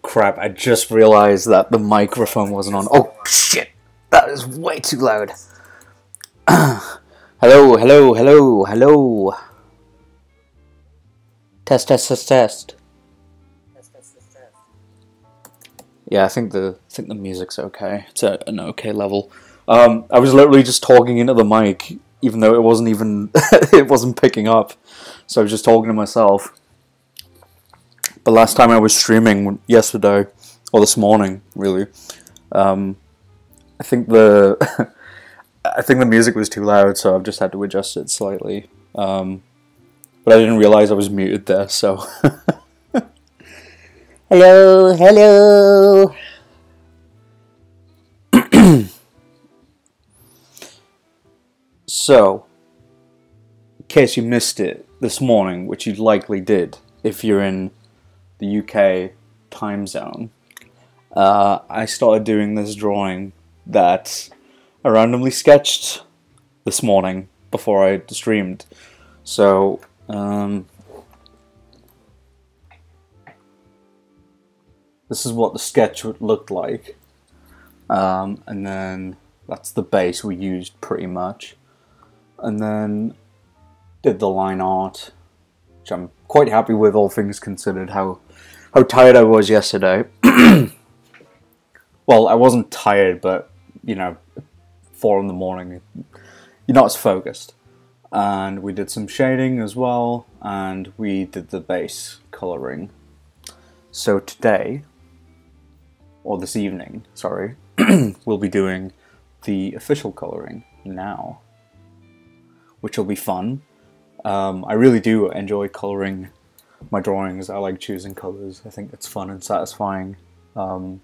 Crap, I just realized that the microphone wasn't on. Oh, shit! That is way too loud. Hello, hello, hello, hello. Test, test, test, test. Yeah, I think the music's okay. It's at an okay level. I was literally just talking into the mic, even though it wasn't even it wasn't picking up. So I was just talking to myself. But last time I was streaming yesterday, or this morning, really, I think the I think the music was too loud, so I've just had to adjust it slightly. But I didn't realize I was muted there, so. Hello, hello. So, in case you missed it this morning, which you likely did if you're in the UK time zone, I started doing this drawing that I randomly sketched this morning before I streamed. So, this is what the sketch looked like. And then that's the base we used pretty much. And then did the line art, which I'm quite happy with, all things considered, how tired I was yesterday. Well, I wasn't tired, but, you know, 4 in the morning, you're not as focused. And we did some shading as well, and we did the base coloring. So today, or this evening, sorry, we'll be doing the official coloring now, which will be fun. I really do enjoy coloring my drawings. I like choosing colors. I think it's fun and satisfying. But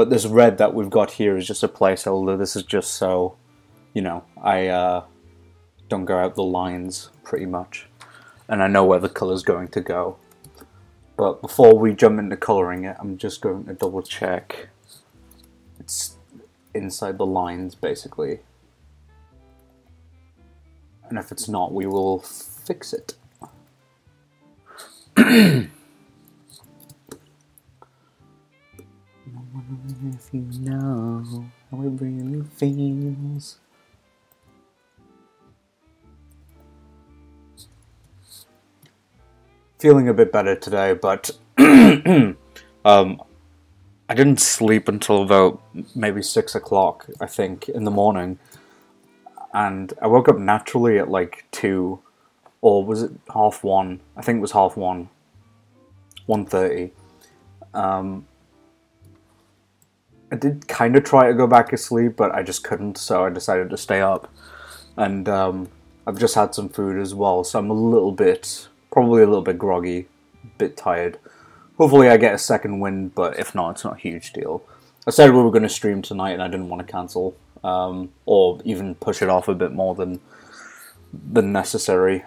this red that we've got here is just a placeholder. This is just so, you know, I don't go out the lines pretty much, and I know where the color's going to go. But before we jump into coloring it, I'm just going to double check it's inside the lines, basically. And if it's not, we will fix it. If you know how it really feels. Feeling a bit better today, but I didn't sleep until about maybe 6 o'clock, I think, in the morning. And I woke up naturally at like 2, or was it 1:30? I think it was 1:30. 1:30. I did kind of try to go back to sleep, but I just couldn't, so I decided to stay up. And I've just had some food as well, so I'm probably a little bit groggy, a bit tired. Hopefully I get a second wind, but if not, it's not a huge deal. I said we were going to stream tonight and I didn't want to cancel, or even push it off a bit more than necessary,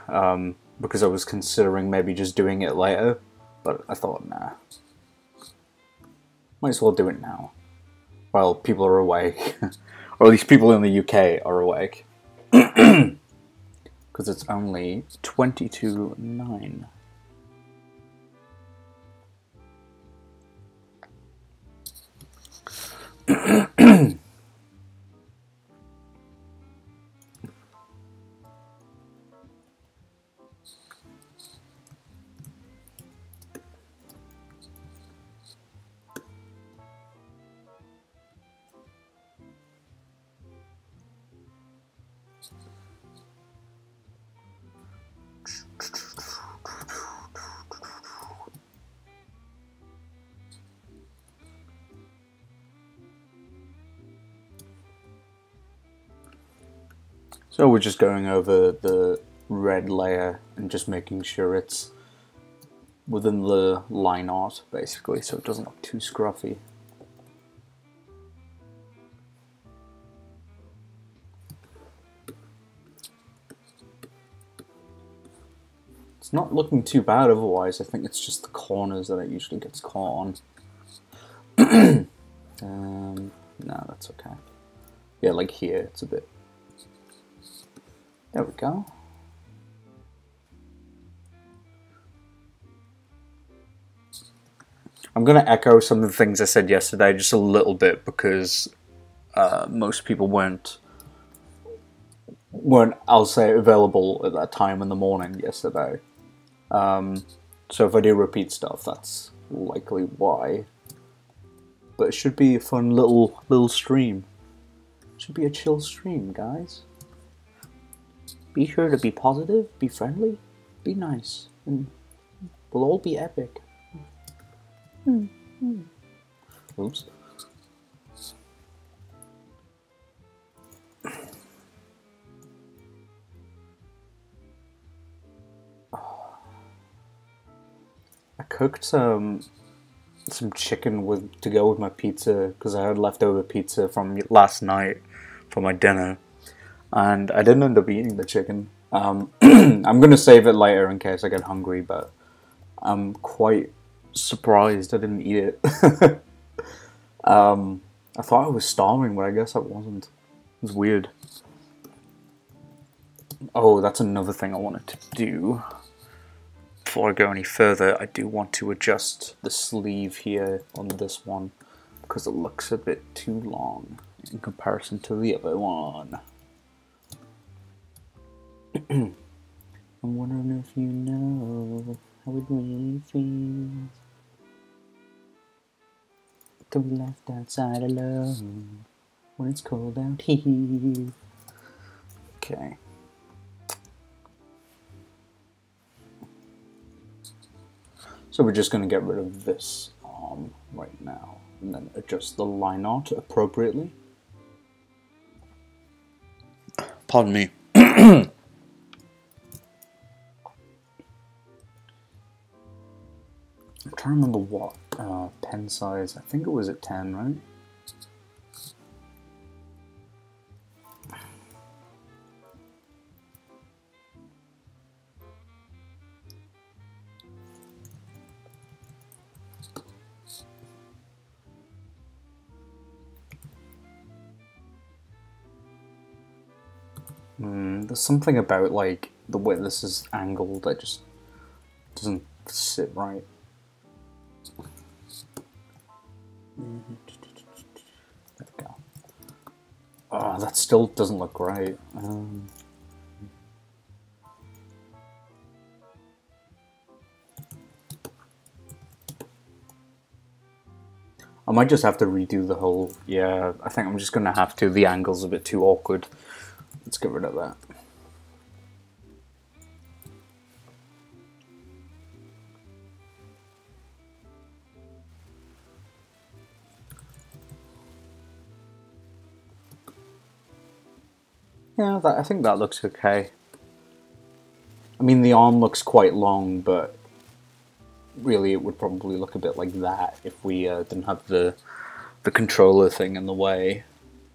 because I was considering maybe just doing it later, but I thought, nah. Might as well do it now, while people are awake, or at least people in the UK are awake. Because it's only 9:22. So we're just going over the red layer and just making sure it's within the line art, basically, so it doesn't look too scruffy. It's not looking too bad otherwise. I think it's just the corners that it usually gets caught on. No, that's okay. Yeah, like here, it's a bit... There we go. I'm going to echo some of the things I said yesterday just a little bit because most people weren't, I'll say, available at that time in the morning yesterday. So if I do repeat stuff, that's likely why. But it should be a fun little stream. It should be a chill stream, guys. Be sure to be positive, be friendly, be nice, and we'll all be epic. Oops. I cooked some chicken to go with my pizza because I had leftover pizza from last night for my dinner, and I didn't end up eating the chicken. I'm gonna save it later in case I get hungry, but I'm quite surprised I didn't eat it. I thought I was starving, but I guess I wasn't. It was weird. Oh, that's another thing I wanted to do. Before I go any further, I do want to adjust the sleeve here on this one because it looks a bit too long in comparison to the other one. I'm wondering if you know how it really feels to be left outside alone when it's cold out here. Okay. So we're just going to get rid of this arm right now and then adjust the line art appropriately. Pardon me. I'm trying to remember what pen size. I think it was at 10, right? There's something about like the way this is angled that just doesn't sit right. There we go. Oh, that still doesn't look great. I might just have to redo the whole. Yeah, I think I'm just gonna have to. The angle's a bit too awkward. Let's get rid of that. Yeah, I think that looks okay. I mean, the arm looks quite long, but really it would probably look a bit like that if we didn't have the controller thing in the way.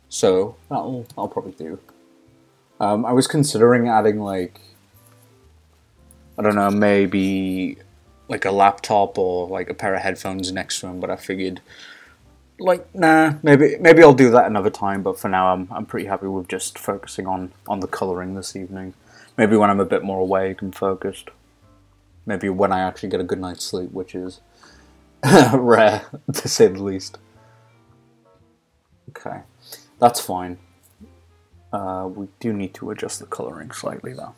So that'll probably do. I was considering adding like, I don't know, maybe like a laptop or like a pair of headphones next to him, but I figured like, nah, maybe I'll do that another time, but for now I'm pretty happy with just focusing on the colouring this evening. Maybe when I'm a bit more awake and focused. Maybe when I actually get a good night's sleep, which is rare, to say the least. Okay, that's fine. We do need to adjust the colouring slightly though.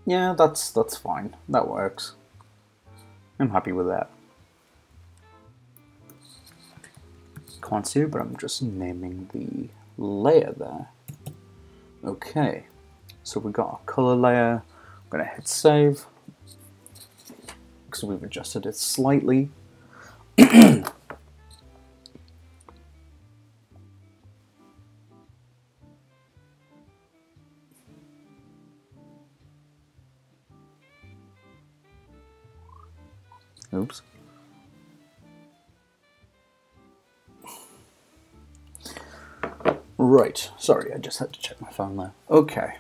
Yeah, that's fine. That works. I'm happy with that. Can't see it, but I'm just naming the layer there. Okay, so we got our color layer. I'm gonna hit save because we've adjusted it slightly. Oops. Right, sorry, I just had to check my phone there. Okay,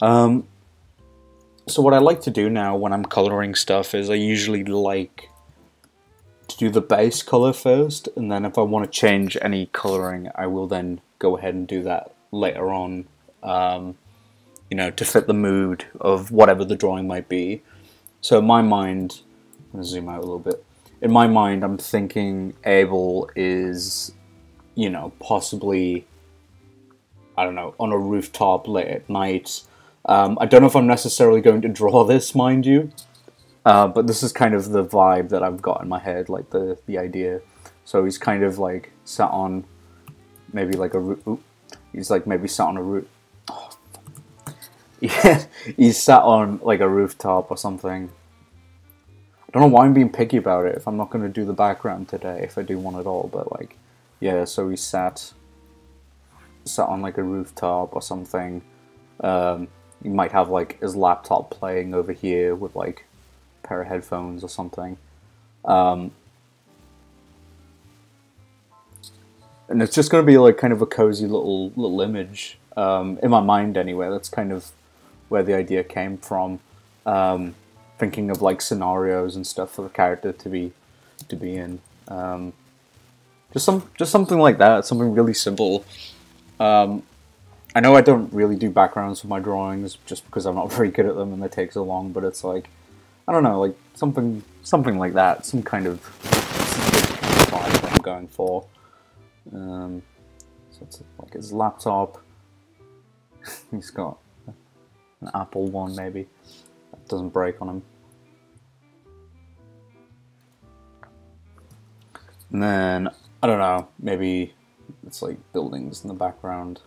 So what I like to do now when I'm coloring stuff is I usually like to do the base color first, and then if I want to change any coloring, I will then go ahead and do that later on, you know, to fit the mood of whatever the drawing might be. So in my mind, I'm going to zoom out a little bit. In my mind, I'm thinking Abel is, you know, possibly, I don't know, on a rooftop late at night. I don't know if I'm necessarily going to draw this, mind you, but this is kind of the vibe that I've got in my head, like the idea. So he's kind of like sat on maybe like a he's like maybe sat on a roof. Oh, yeah, he's sat on like a rooftop or something. I don't know why I'm being picky about it if I'm not going to do the background today, if I do one at all, but like, yeah, so he sat on like a rooftop or something. You might have like his laptop playing over here with like a pair of headphones or something. And it's just going to be like kind of a cozy little image, in my mind anyway. That's kind of where the idea came from. Thinking of like scenarios and stuff for the character to be in. Just something like that, something really simple. I know I don't really do backgrounds for my drawings just because I'm not very good at them and they take so long, but it's like, I don't know, like something like that, some kind of vibe that I'm going for. So it's like his laptop. He's got an Apple one maybe. That doesn't break on him. And then, I don't know, maybe it's like buildings in the background.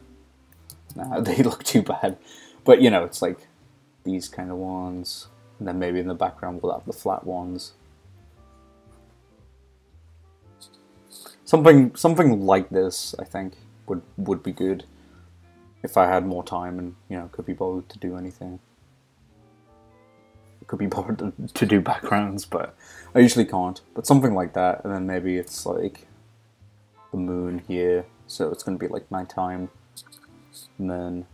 Nah, they look too bad. But, you know, it's like these kind of ones. And then maybe in the background we'll have the flat ones. Something like this, I think, would be good. If I had more time and, you know, could be bothered to do anything. Could be bothered to do backgrounds, but I usually can't. But something like that, and then maybe it's like the moon here, so it's going to be like nighttime. And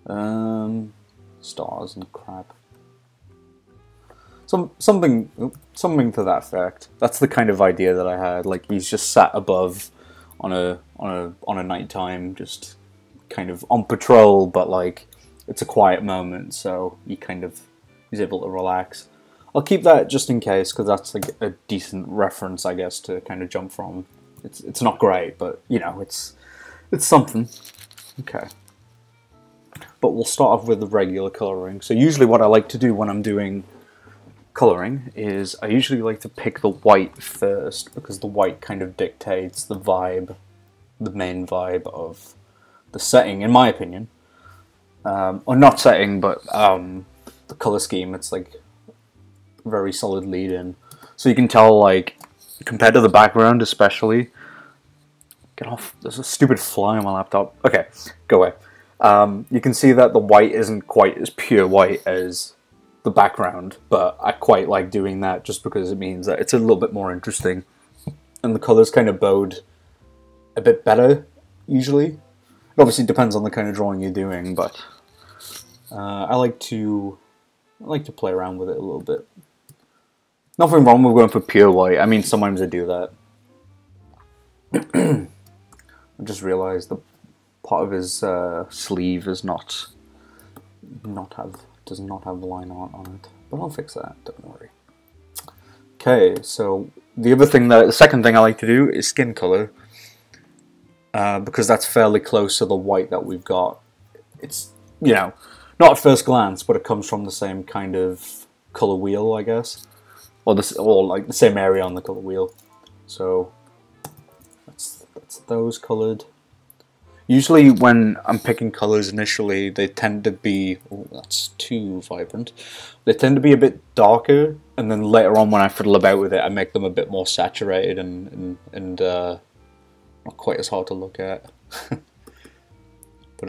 then stars and crap. Something to that effect. That's the kind of idea that I had. Like he's just sat above on a nighttime, just kind of on patrol, but like it's a quiet moment, so he's able to relax. I'll keep that just in case, because that's like a decent reference, I guess, to kind of jump from. It's not great, but you know, it's something. Okay. But we'll start off with the regular colouring. So usually what I like to do when I'm doing colouring is I usually like to pick the white first, because the white kind of dictates the vibe, the main vibe of the setting, in my opinion. Or not setting, but the colour scheme. It's like very solid lead in. So you can tell, like, compared to the background especially. Get off, there's a stupid fly on my laptop. Okay, go away. You can see that the white isn't quite as pure white as the background, but I quite like doing that just because it means that it's a little bit more interesting. And the colours kind of bode a bit better, usually. It obviously depends on the kind of drawing you're doing, but I like to play around with it a little bit. Nothing wrong with going for pure white. I mean, sometimes I do that. I just realised the part of his sleeve is does not have line art on it, but I'll fix that. Don't worry. Okay, so the second thing I like to do is skin color, because that's fairly close to the white that we've got. It's, you know, not at first glance, but it comes from the same kind of color wheel, I guess, or like the same area on the color wheel. So that's those colored. Usually when I'm picking colors initially, they tend to be, oh, that's too vibrant. They tend to be a bit darker, and then later on when I fiddle about with it, I make them a bit more saturated and not quite as hard to look at. But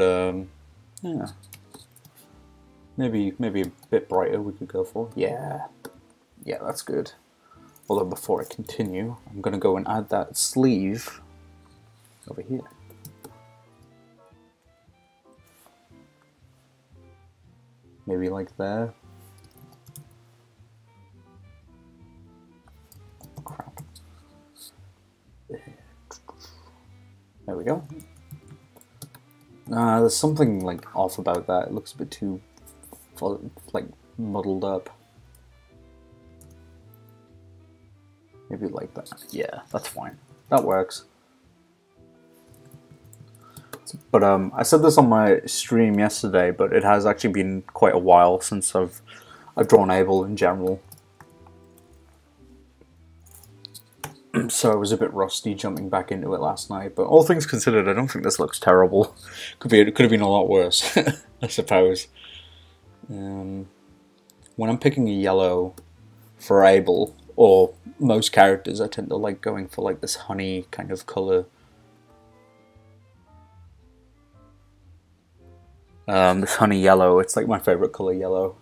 yeah, maybe a bit brighter we could go for. Yeah, that's good. Although before I continue, I'm gonna go and add that sleeve over here. Maybe like there. Crap. There we go. There's something like off about that. It looks a bit too like muddled up. Maybe like that. Yeah, that's fine. That works. But I said this on my stream yesterday, but it has actually been quite a while since I've drawn Abel in general. So I was a bit rusty jumping back into it last night. But all things considered, I don't think this looks terrible. It could have been a lot worse, I suppose. When I'm picking a yellow for Abel, or most characters, I tend to like going for like this honey kind of colour. This honey yellow, it's like my favourite colour, yellow.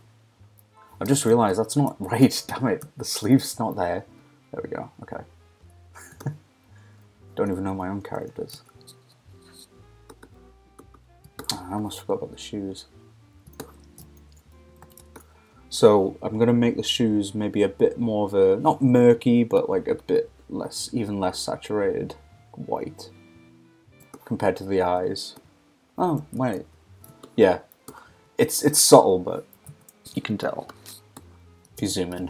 I've just realised that's not right, damn it, the sleeve's not there. There we go, okay. Don't even know my own characters. Oh, I almost forgot about the shoes. So I'm going to make the shoes maybe a bit more of a, not murky, but like a bit less, even less saturated white compared to the eyes. Oh, wait. Yeah, it's subtle, but you can tell if you zoom in.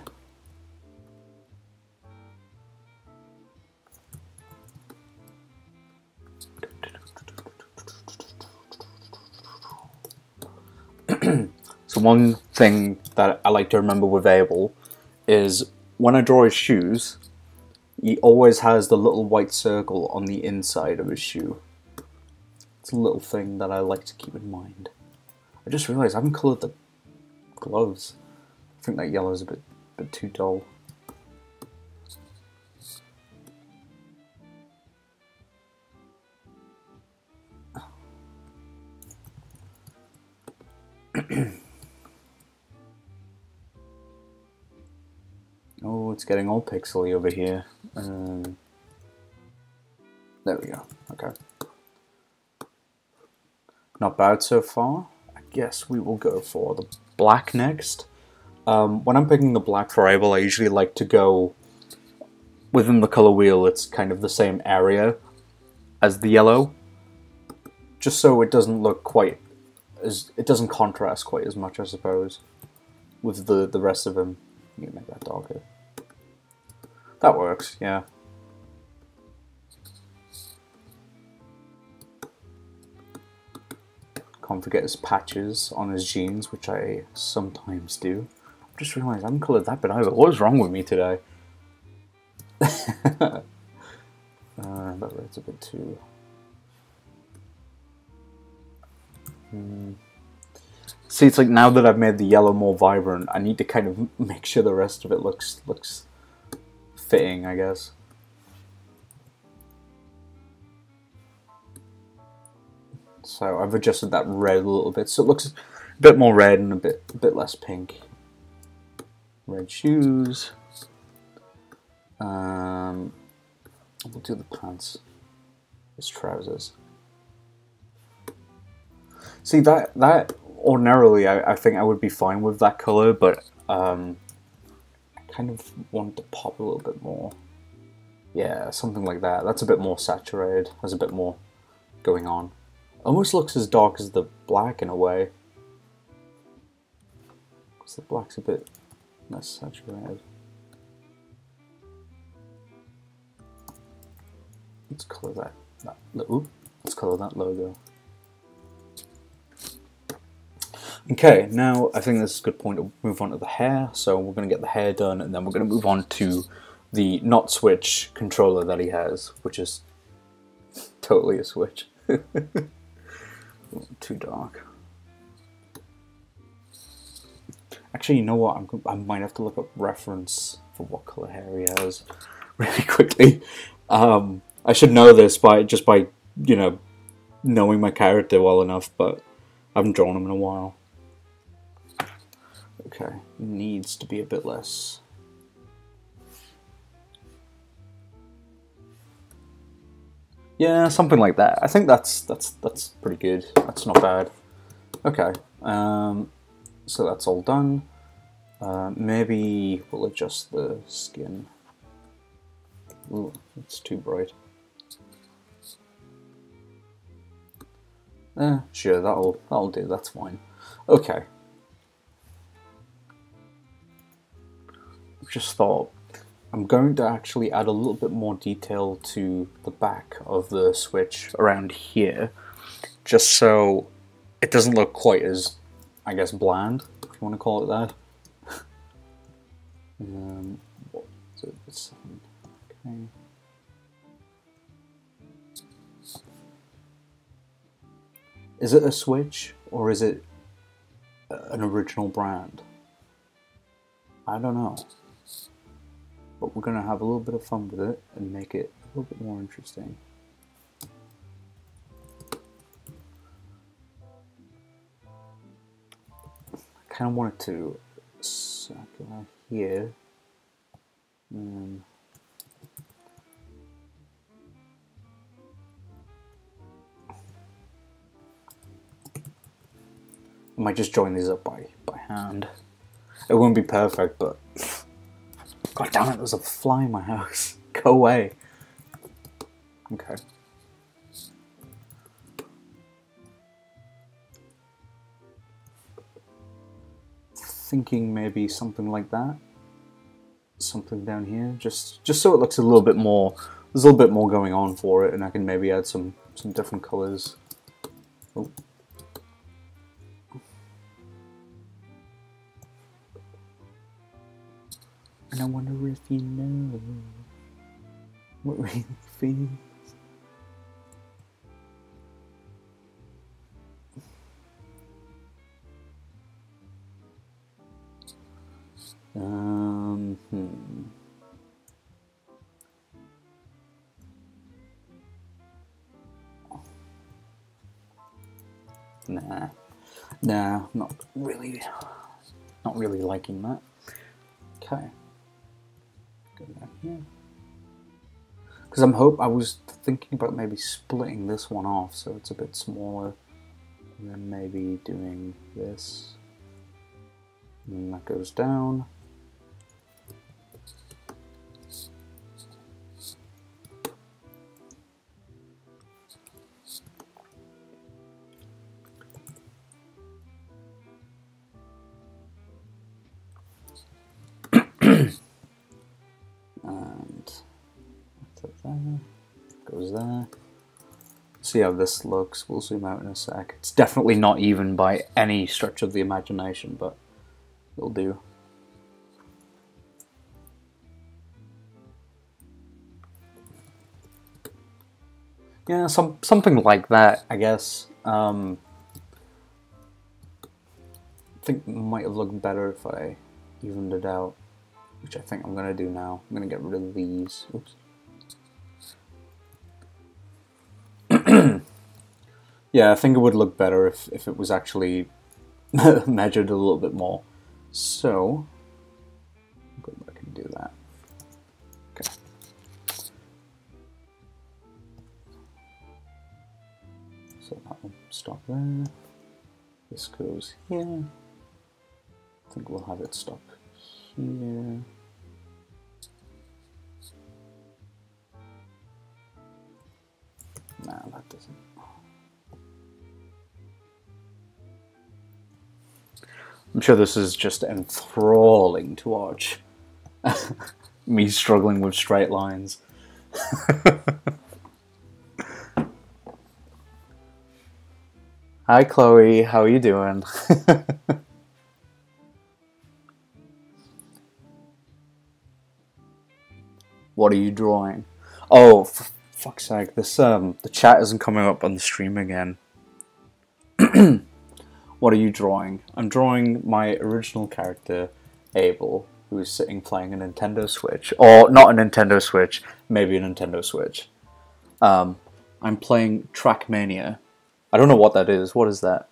So one thing that I like to remember with Abel is when I draw his shoes, he always has the little white circle on the inside of his shoe. It's a little thing that I like to keep in mind. I just realised I haven't coloured the gloves. I think that yellow is a bit too dull. Oh, it's getting all pixely over here. There we go. Okay. Not bad so far. I guess we will go for the black next. When I'm picking the black for Abel, I usually like to go within the color wheel. It's kind of the same area as the yellow, just so it doesn't look quite as, it doesn't contrast quite as much, I suppose, with the rest of him. You can make that darker. That works, yeah. Can't forget his patches on his jeans, which I sometimes do. I just realised I haven't coloured that bit either. What is wrong with me today? That red's a bit too... See, it's like now that I've made the yellow more vibrant, I need to kind of make sure the rest of it looks fitting, I guess. So I've adjusted that red a little bit, so it looks a bit more red and a bit less pink. Red shoes. We'll do the pants. His trousers. See, that ordinarily I think I would be fine with that color, but I kind of want to pop a little bit more. Yeah, something like that. That's a bit more saturated. Has a bit more going on. Almost looks as dark as the black in a way. Because the black's a bit less saturated. Let's color let's color that logo. Okay, now I think this is a good point to move on to the hair. So we're going to get the hair done, and then we're going to move on to the not switch controller that he has, which is totally a switch. Too dark. Actually, you know what? I might have to look up reference for what color hair he has really quickly. I should know this just by you know, knowing my character well enough, but I haven't drawn him in a while. Okay, needs to be a bit less. Yeah, something like that. I think that's pretty good. That's not bad. Okay. So that's all done. Maybe we'll adjust the skin. Ooh, it's too bright. Sure, that'll do. That's fine. Okay. Just thought I'm going to actually add a little bit more detail to the back of the Switch around here, just so it doesn't look quite as, I guess, bland, if you want to call it that. What is it? Okay. Is it a Switch or is it an original brand? I don't know. But we're going to have a little bit of fun with it and make it a little bit more interesting. I kind of want it to circle here. I might just join these up by hand. It won't be perfect, but god damn it, there's a fly in my house. Go away. Okay. Thinking maybe something like that. Something down here, just so it looks a little bit more. There's a little bit more going on for it, and I can maybe add some different colors. Oh. And I wonder if you know what really feels. Nah, not really liking that. Okay. Go back here. Because I was thinking about maybe splitting this one off so it's a bit smaller, and then maybe doing this, and then that goes down. And goes there. See how this looks. We'll zoom out in a sec. It's definitely not even by any stretch of the imagination, but it'll do. Yeah, something like that, I guess. I think it might have looked better if I evened it out, which I think I'm gonna do now. I'm gonna get rid of these. Oops. Yeah, I think it would look better if it was actually measured a little bit more. So, I'll go back and do that. Okay. So that will stop there. This goes here. I think we'll have it stop here. Nah, that doesn't. I'm sure this is just enthralling to watch. Me struggling with straight lines. Hi Chloe, how are you doing? What are you drawing? Oh, for fuck's sake, this the chat isn't coming up on the stream again. What are you drawing? I'm drawing my original character, Abel, who is sitting playing a Nintendo Switch. Or, not a Nintendo Switch, maybe a Nintendo Switch. I'm playing Trackmania. I don't know what that is. What is that?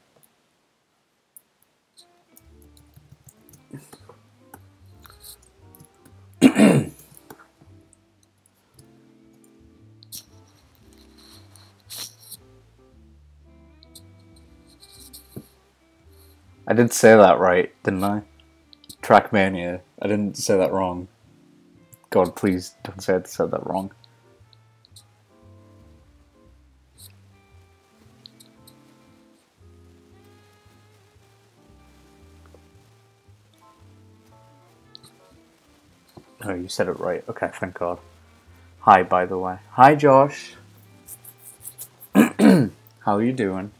I did say that right, didn't I? Trackmania. I didn't say that wrong. God, please don't say I said that wrong. Oh, you said it right. Okay, thank God. Hi, by the way. Hi, Josh. How are you doing?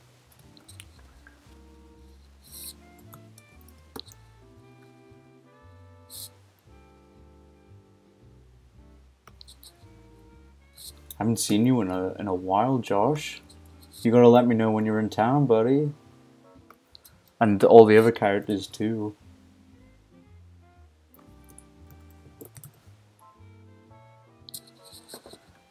I haven't seen you in a while, Josh. You gotta let me know when you're in town, buddy. And all the other characters too.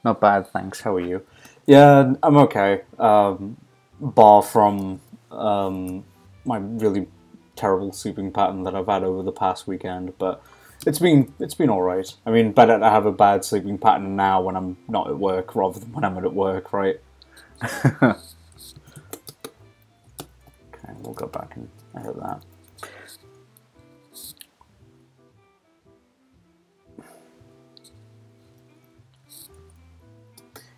Not bad, thanks. How are you? Yeah, I'm okay. Bar from my really terrible sleeping pattern that I've had over the past weekend, but it's been all right. I mean, better to have a bad sleeping pattern now when I'm not at work rather than when I'm at work, right? Okay, we'll go back and edit that.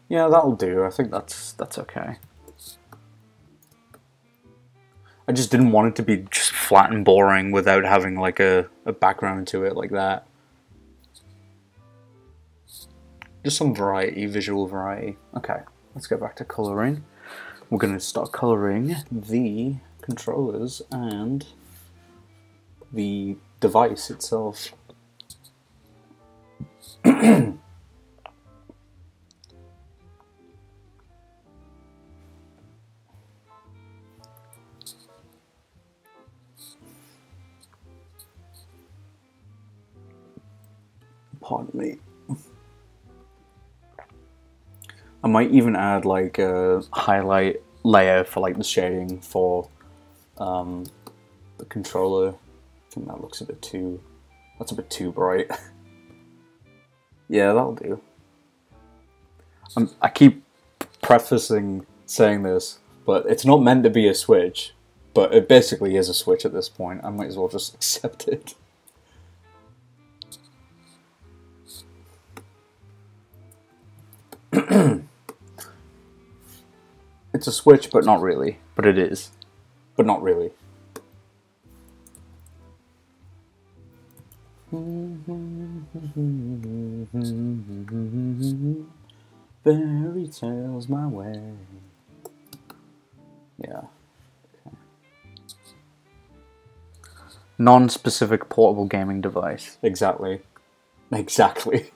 Yeah, that'll do. I think that's okay. I just didn't want it to be just flat and boring without having like a background to it like that. Just some variety, visual variety. Okay, let's go back to colouring. We're going to start colouring the controllers and the device itself. Pardon me. I might even add like a highlight layer for like the shading for the controller. I think that looks a bit too... that's a bit too bright. Yeah, that'll do. I keep prefacing saying this, but it's not meant to be a Switch. But it basically is a Switch at this point. I might as well just accept it. It's a Switch, but not really. But it is. But not really. Fairy tales my way. Yeah. Okay. Non-specific portable gaming device. Exactly. Exactly.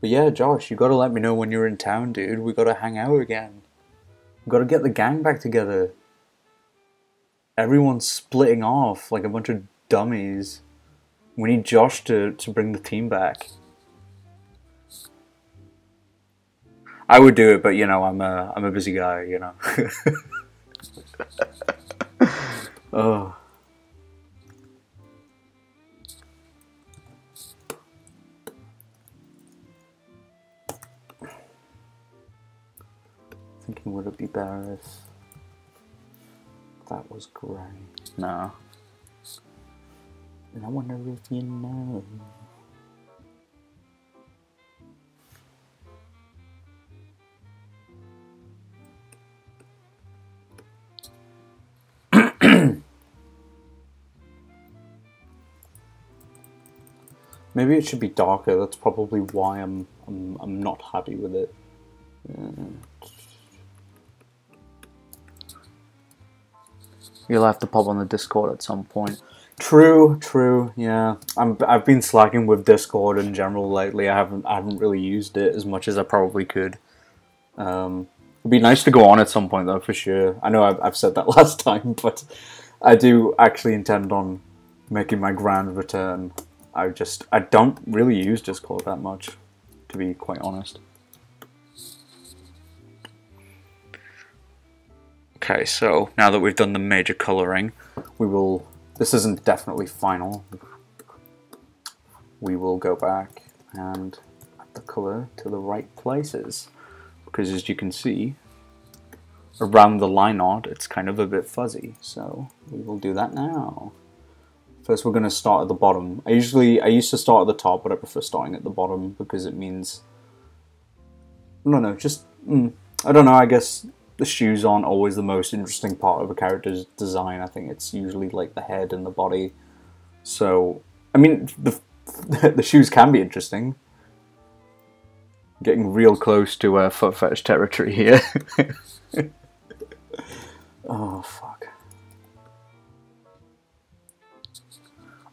But yeah, Josh, you gotta let me know when you're in town, dude. We gotta hang out again. We gotta get the gang back together. Everyone's splitting off like a bunch of dummies. We need Josh to bring the team back. I would do it, but you know, I'm a busy guy, you know. Oh. Thinking, would it be better if that was grey? No. And I wonder if you know. Maybe it should be darker. That's probably why I'm not happy with it. You'll have to pop on the Discord at some point. True, yeah. I've been slacking with Discord in general lately. I haven't really used it as much as I probably could. It'd be nice to go on at some point though, for sure. I know I've said that last time, but I do actually intend on making my grand return. I don't really use Discord that much, to be quite honest. Okay, so now that we've done the major colouring, we will... this isn't definitely final. We will go back and the color to the right places, because as you can see, around the line art, it's kind of a bit fuzzy, so we will do that now. First, we're going to start at the bottom. I used to start at the top, but I prefer starting at the bottom because it means, I don't know, just, I don't know, I guess the shoes aren't always the most interesting part of a character's design. I think it's usually like the head and the body. So, I mean, the shoes can be interesting. Getting real close to foot fetish territory here. Oh, fuck.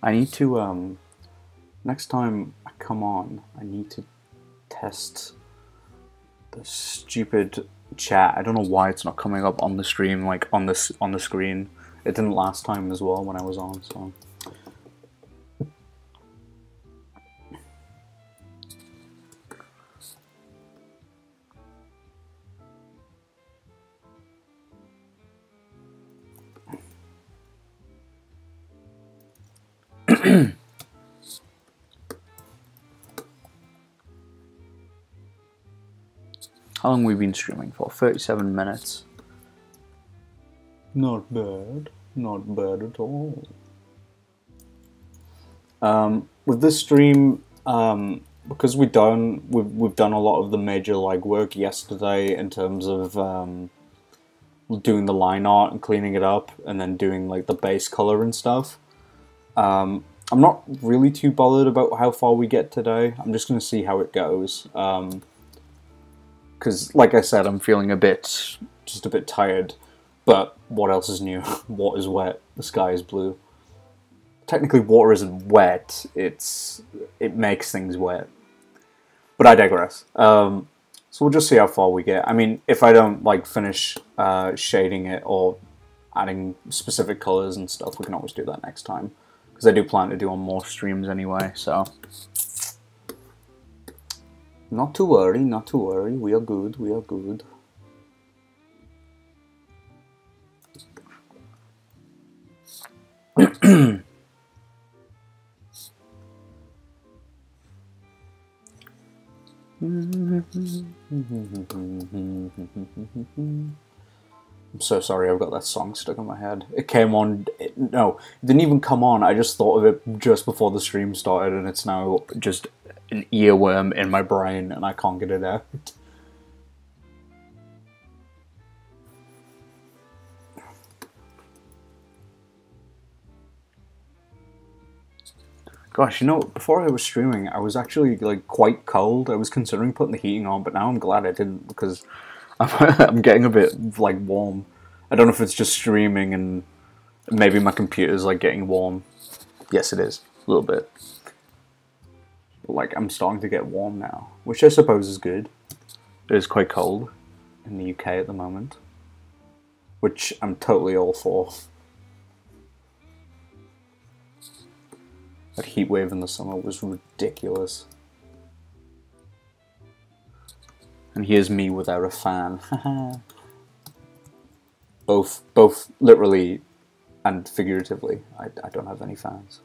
I need to, next time I come on, I need to test the stupid chat. I don't know why it's not coming up on the stream, like on the screen. It didn't last time as well when I was on, so... How long have we been streaming for? 37 minutes. Not bad. Not bad at all. With this stream, because we've done a lot of the major legwork yesterday in terms of doing the line art and cleaning it up, and then doing like the base color and stuff. I'm not really too bothered about how far we get today. I'm just going to see how it goes. Because, like I said, I'm feeling just a bit tired. But what else is new? Water is wet. The sky is blue. Technically, water isn't wet. It makes things wet. But I digress. So we'll just see how far we get. I mean, if I don't like finish shading it or adding specific colors and stuff, we can always do that next time. Because I do plan to do on more streams anyway, so... Not to worry, not to worry. We are good, we are good. I'm so sorry, I've got that song stuck in my head. It came on... No, it didn't even come on. I just thought of it just before the stream started, and it's now just an earworm in my brain, and I can't get it out. Gosh, you know, before I was streaming, I was actually, like, quite cold. I was considering putting the heating on, but now I'm glad I didn't, because... I'm getting a bit, like, warm. I don't know if it's just streaming and maybe my computer's, like, getting warm. Yes, it is. A little bit. But, like, I'm starting to get warm now, which I suppose is good. It is quite cold in the UK at the moment, which I'm totally all for. That heat wave in the summer was ridiculous. And here's me without a fan. both literally and figuratively. I don't have any fans.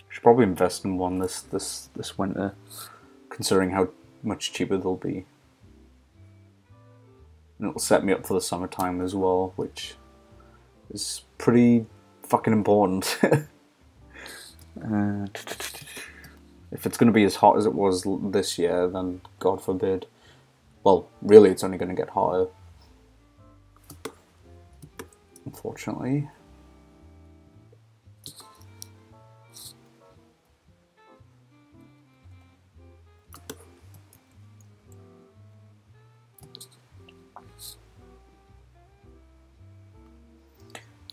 Should probably invest in one this winter, considering how much cheaper they'll be. And it'll set me up for the summertime as well, which is pretty fucking important. If it's going to be as hot as it was this year, then God forbid. Well, really, it's only going to get hotter. Unfortunately.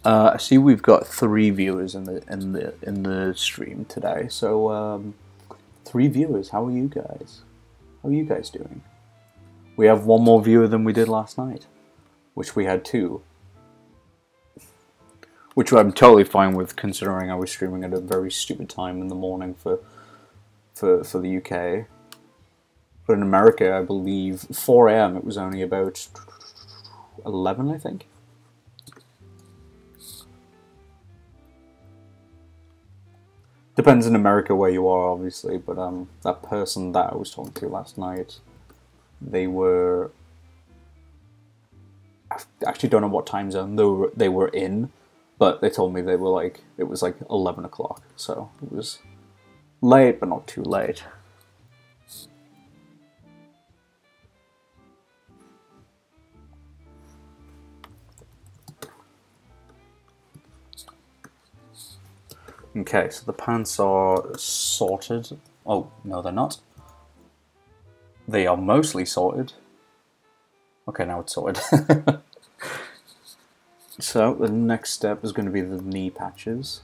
I see we've got 3 viewers in the stream today. So 3 viewers. How are you guys? How are you guys doing? We have 1 more viewer than we did last night, which we had 2. Which I'm totally fine with, considering I was streaming at a very stupid time in the morning for the UK. But in America, I believe 4 AM. It was only about 11, I think. Depends in America where you are, obviously, but that person that I was talking to last night, they were... I actually don't know what time zone they were in, but they told me they were like, it was like 11 o'clock, so it was late, but not too late. Okay, so the pants are sorted. Oh, no, they're not. They are mostly sorted. Okay, now it's sorted. So, the next step is going to be the knee patches,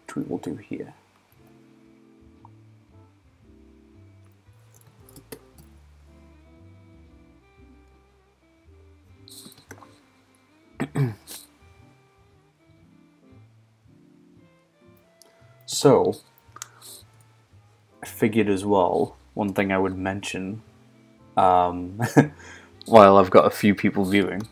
which we will do here. So, I figured as well, one thing I would mention, while I've got a few people viewing,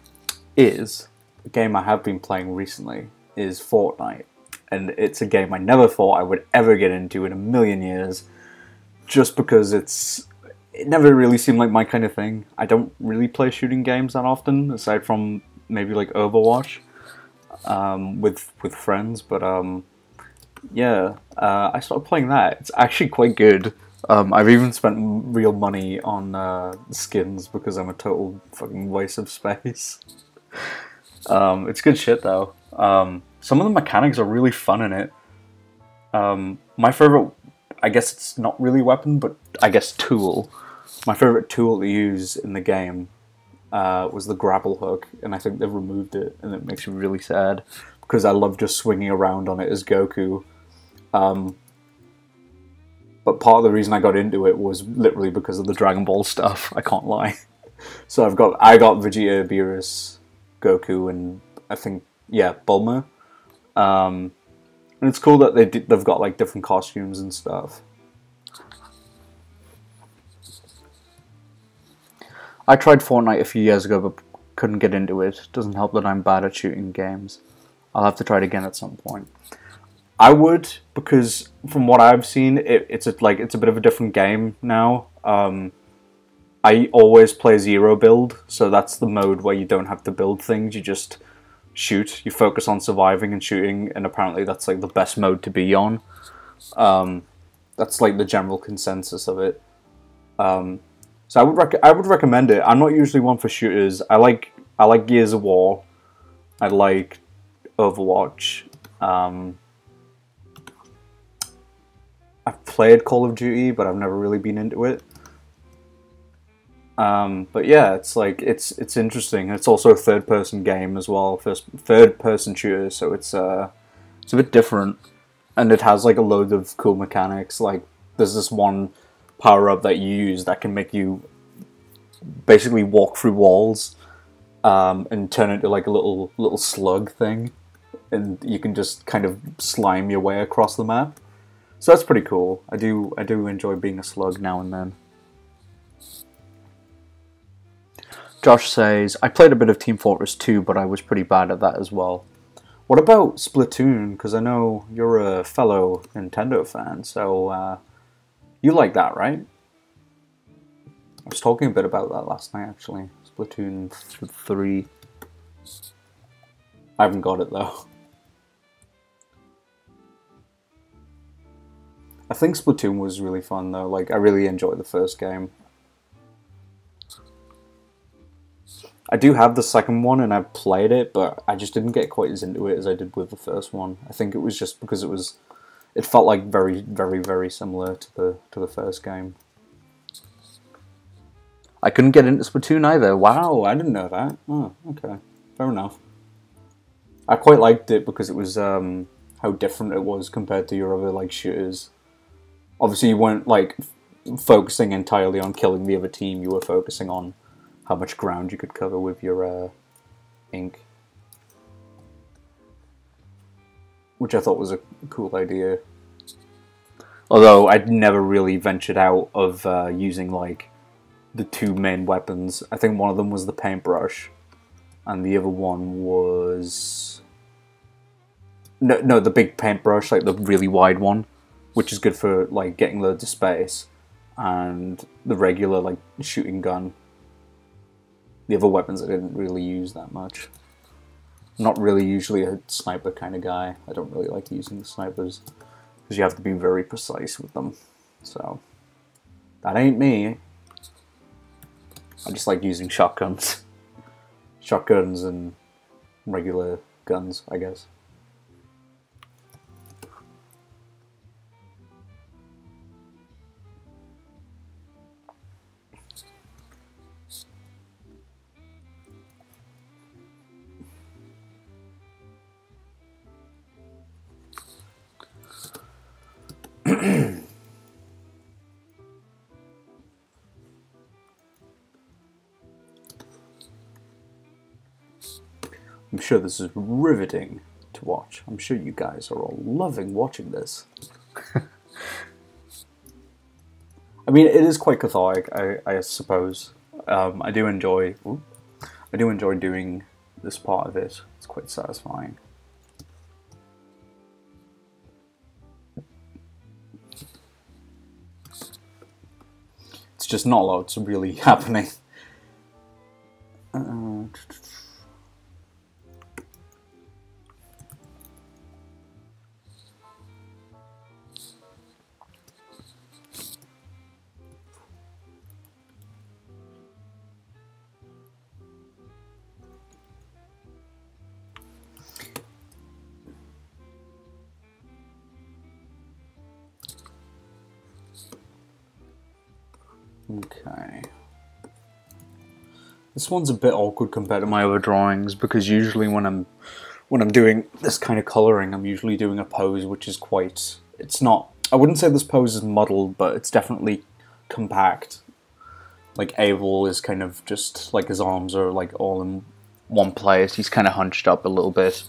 is a game I have been playing recently is Fortnite. And it's a game I never thought I would ever get into in a million years, just because it never really seemed like my kind of thing. I don't really play shooting games that often, aside from maybe like Overwatch, with friends, but yeah, I started playing that. It's actually quite good. I've even spent real money on skins because I'm a total fucking waste of space. It's good shit though. Some of the mechanics are really fun in it. My favorite, I guess it's not really weapon, but I guess tool. My favorite tool to use in the game was the grapple hook, and I think they've removed it, and it makes me really sad because I love just swinging around on it as Goku. But part of the reason I got into it was literally because of the Dragon Ball stuff. I can't lie. So I got Vegeta, Beerus, Goku, and I think Bulma. And it's cool that they've got like different costumes and stuff. I tried Fortnite a few years ago, but couldn't get into it. Doesn't help that I'm bad at shooting games. I'll have to try it again at some point. I would, because from what I've seen, it's a bit of a different game now. I always play zero build, so that's the mode where you don't have to build things, you just shoot. You focus on surviving and shooting, and apparently that's like the best mode to be on. That's like the general consensus of it. So I would recommend it. I'm not usually one for shooters. I like Gears of War. I like Overwatch. I've played Call of Duty, but I've never really been into it. But yeah, it's interesting. It's also a third-person game as well, third-person shooter, so it's a bit different, and it has like a load of cool mechanics. Like there's this one power-up that you use that can make you basically walk through walls, and turn into like a little slug thing, and you can just kind of slime your way across the map. So that's pretty cool. I do enjoy being a slug now and then. Josh says, I played a bit of Team Fortress 2, but I was pretty bad at that as well. What about Splatoon? Because I know you're a fellow Nintendo fan, so you like that, right? I was talking a bit about that last night, actually. Splatoon 3. I haven't got it, though. I think Splatoon was really fun, though. Like, I really enjoyed the first game. I do have the second one, and I've played it, but I just didn't get quite as into it as I did with the first one. I think it was just because it felt like very, very, very similar to the first game. I couldn't get into Splatoon either. Wow, I didn't know that. Oh, okay. Fair enough. I quite liked it because it was how different it was compared to your other like shooters. Obviously, you weren't like focusing entirely on killing the other team. You were focusing on how much ground you could cover with your ink, which I thought was a cool idea. Although I'd never really ventured out of using like the two main weapons. I think one of them was the paintbrush, and the other one was no, the big paintbrush, like the really wide one, which is good for like getting loads of space, and the regular like shooting gun. The other weapons I didn't really use that much. I'm not really usually a sniper kind of guy. I don't really like using the snipers because you have to be very precise with them. So that ain't me. I just like using shotguns. Shotguns and regular guns, I guess. I'm sure this is riveting to watch. I'm sure you guys are all loving watching this. I mean, it is quite cathartic, I suppose. I do enjoy doing this part of it. It's quite satisfying. It's just not lots really happening. Okay. This one's a bit awkward compared to my other drawings because usually when I'm doing this kind of colouring, I'm usually doing a pose which is quite... It's not... I wouldn't say this pose is muddled, but it's definitely compact. Like Abel is kind of just like his arms are like all in one place. He's kind of hunched up a little bit.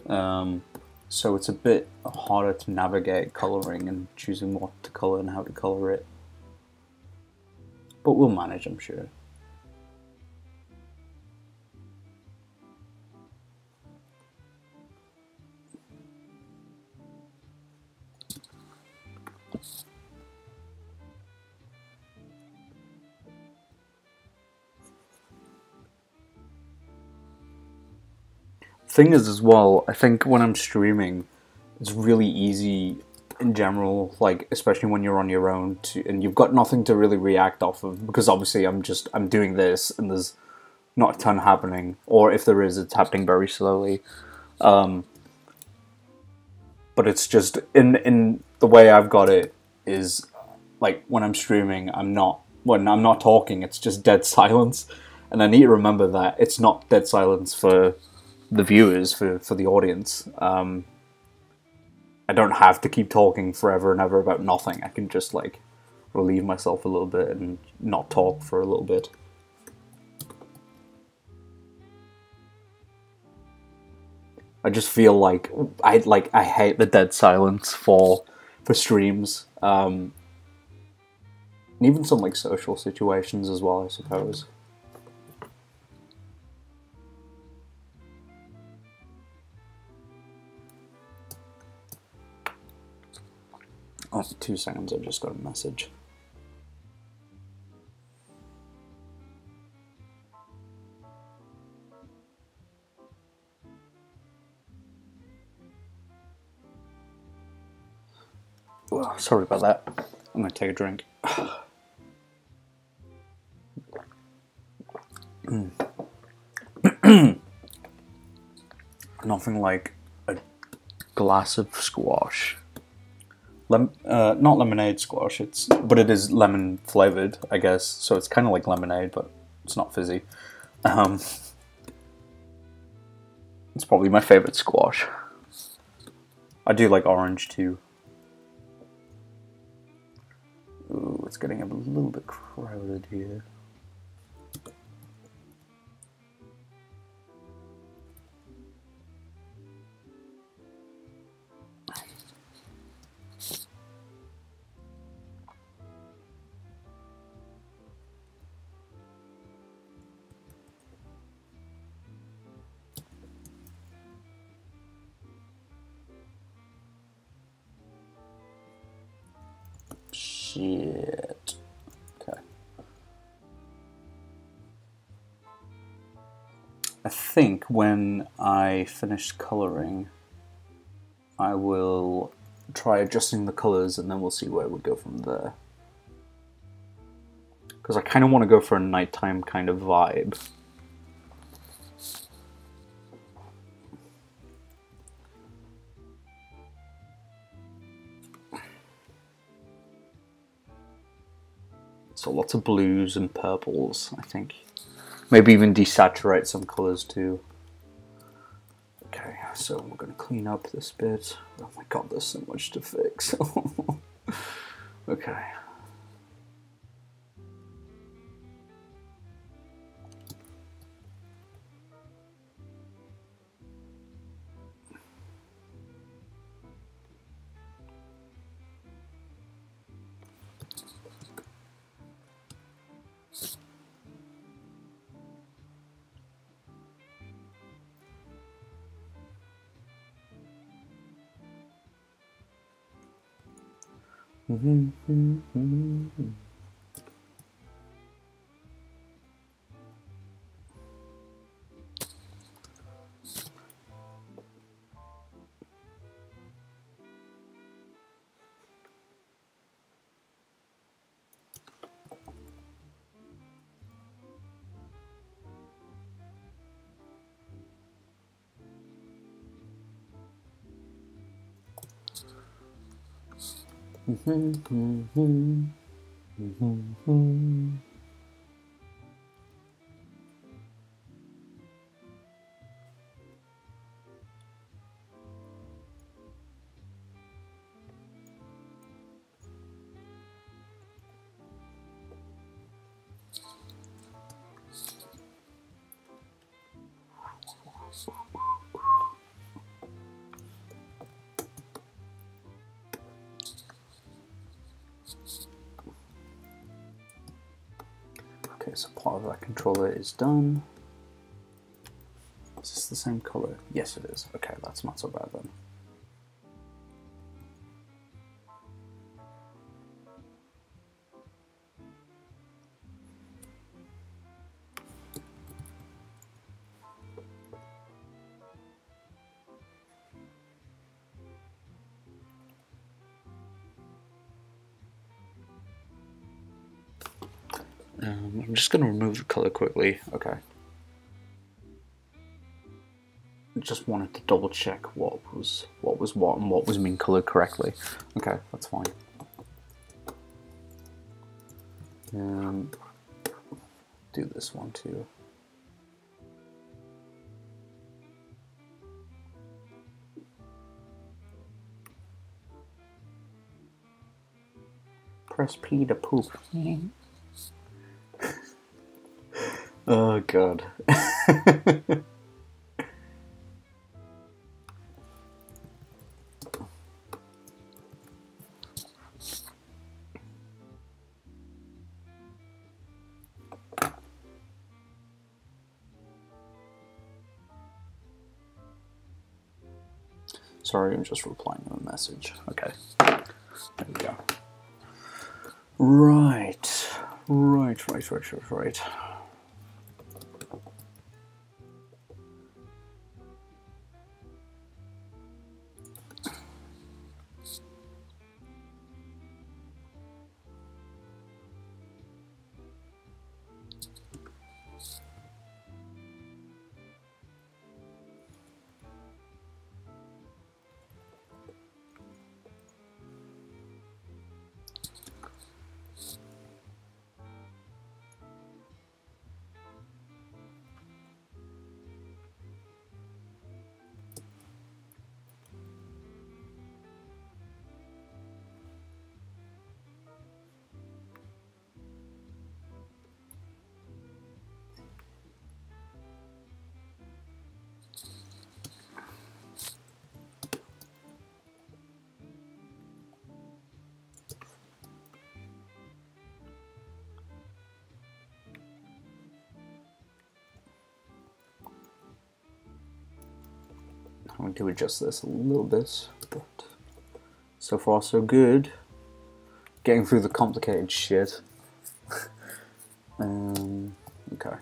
So it's a bit harder to navigate colouring and choosing what to colour and how to colour it. But we'll manage, I'm sure. Thing is as well, I think when I'm streaming, it's really easy in general, like especially when you're on your own and you've got nothing to really react off of, because obviously I'm doing this and there's not a ton happening, or if there is, it's happening very slowly. But it's just in the way I've got it is like when I'm streaming, when I'm not talking, it's just dead silence, and I need to remember that it's not dead silence for the viewers, for the audience. I don't have to keep talking forever and ever about nothing. I can just like relieve myself a little bit and not talk for a little bit. I just feel like I hate the dead silence for streams. And even some like social situations as well, I suppose. Oh, 2 seconds, I just got a message. Oh, sorry about that. I'm gonna take a drink. Nothing like a glass of squash. Not lemonade squash, but it is lemon flavored, I guess. So it's kind of like lemonade, but it's not fizzy. It's probably my favorite squash. I do like orange too. Ooh, it's getting a little bit crowded here. Shit. Okay. I think when I finish coloring, I will try adjusting the colors and then we'll see where we go from there. Because I kind of want to go for a nighttime kind of vibe. So lots of blues and purples, I think. Maybe even desaturate some colors too. Okay, so we're going to clean up this bit. Oh my god, there's so much to fix. Okay. Okay, so part of that controller is done. Is this the same color? Yes, it is. Okay, that's not so bad then. I'm just going to remove the color quickly. Okay. Just wanted to double check what was what and what was being colored correctly. Okay, that's fine. Do this one too. Press P to poop. Oh god. Sorry, I'm just replying to a message. Okay. There we go. Right. Right. I'm going to adjust this a little bit, but so far so good. getting through the complicated shit. Okay.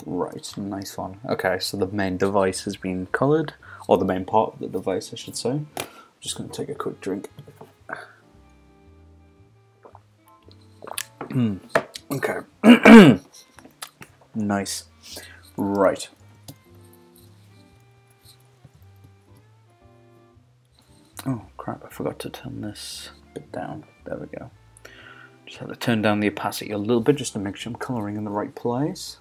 Right, nice one. Okay, so the main device has been coloured, or the main part of the device, I should say. I'm just going to take a quick drink. Okay. Nice. Right. Oh crap, I forgot to turn this bit down. There we go. Just have to turn down the opacity a little bit just to make sure I'm colouring in the right place.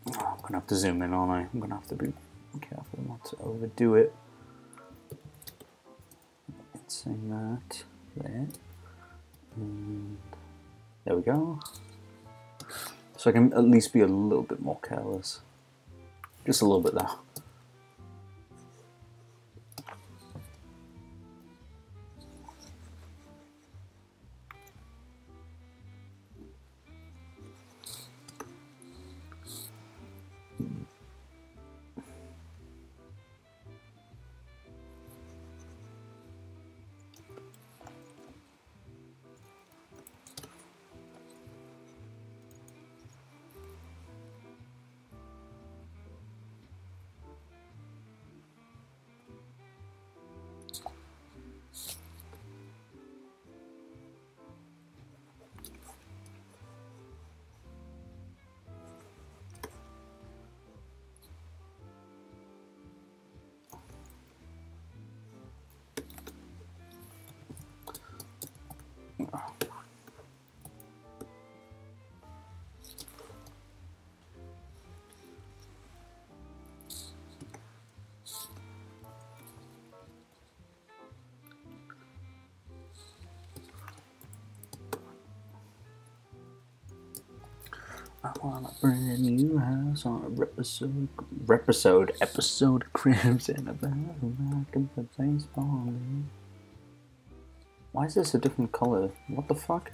Oh, I'm going to have to zoom in, aren't I? I'm going to have to be careful not to overdo it. Let's say that there. And there we go. So I can at least be a little bit more careless. Just a little bit there. I want a brand new house on a episode cribs in a bathroom. I can put baseball on. Why is this a different color? What the fuck?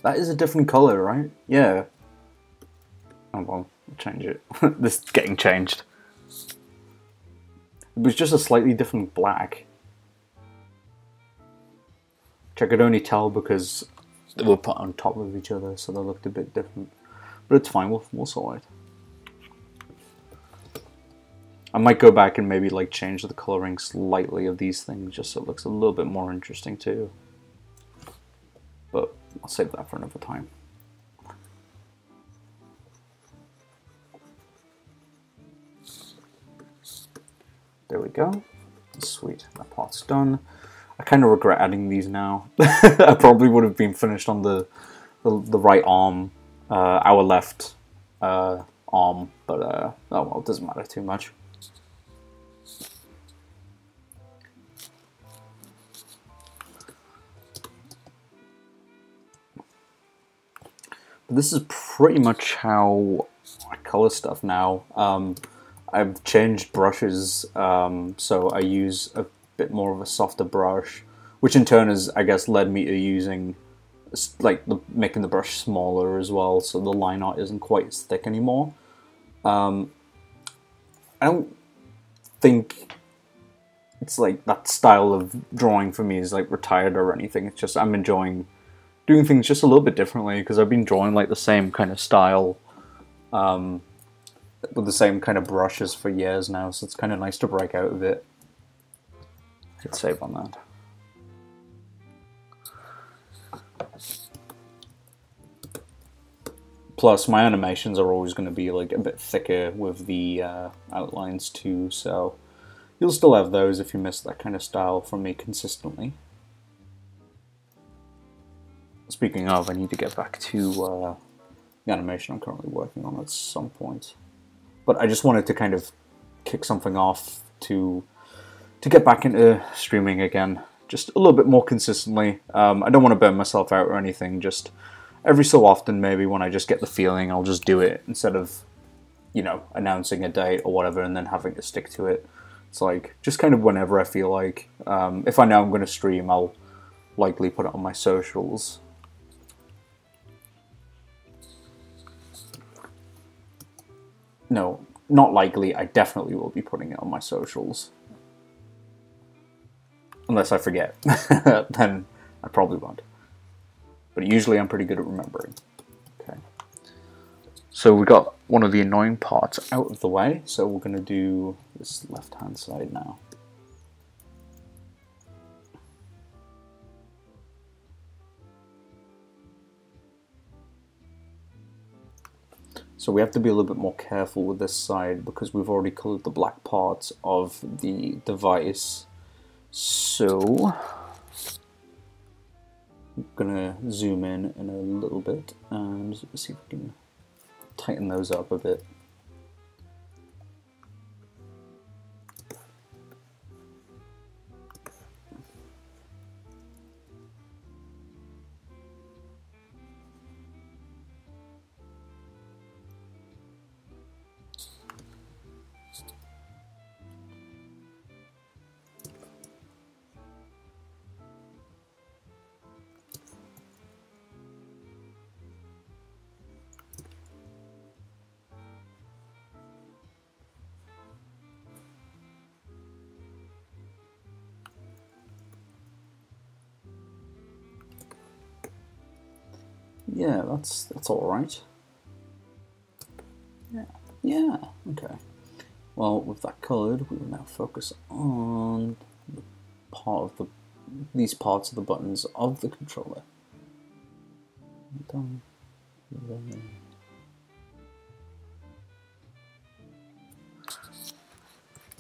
That is a different color, right? Yeah. Oh well, I'll change it. This is getting changed. It was just a slightly different black. Which I could only tell because they were put on top of each other, so they looked a bit different. But it's fine, we'll sort it. I might go back and maybe like change the coloring slightly of these things just so it looks a little bit more interesting too. But I'll save that for another time. There we go. Sweet, that part's done. I kind of regret adding these now. I probably would have been finished on the right arm, our left arm, but oh well, it doesn't matter too much. But this is pretty much how I color stuff now. I've changed brushes, so I use a bit more of a softer brush, which in turn has, I guess, led me to using making the brush smaller as well, so the line art isn't quite as thick anymore. I don't think it's like that style of drawing for me is like retired or anything. It's just I'm enjoying doing things just a little bit differently because I've been drawing like the same kind of style with the same kind of brushes for years now, so it's kind of nice to break out of it. Hit save on that. Plus, my animations are always going to be like a bit thicker with the outlines too, so you'll still have those if you miss that kind of style from me consistently. Speaking of, I need to get back to the animation I'm currently working on at some point. But I just wanted to kind of kick something off to get back into streaming again, just a little bit more consistently. I don't want to burn myself out or anything, just every so often maybe when I just get the feeling, I'll just do it instead of, you know, announcing a date or whatever and then having to stick to it. It's like, just kind of whenever I feel like. If I know I'm going to stream, I'll likely put it on my socials. No, not likely, I definitely will be putting it on my socials. Unless I forget, then I probably won't. But usually I'm pretty good at remembering. Okay. So we got one of the annoying parts out of the way, so we're going to do this left-hand side now. So we have to be a little bit more careful with this side because we've already colored the black parts of the device. So I'm gonna zoom in a little bit and see if we can tighten those up a bit. Yeah, that's all right. Yeah, okay. Well, with that coloured, we will now focus on the part of these parts of the buttons of the controller. Done.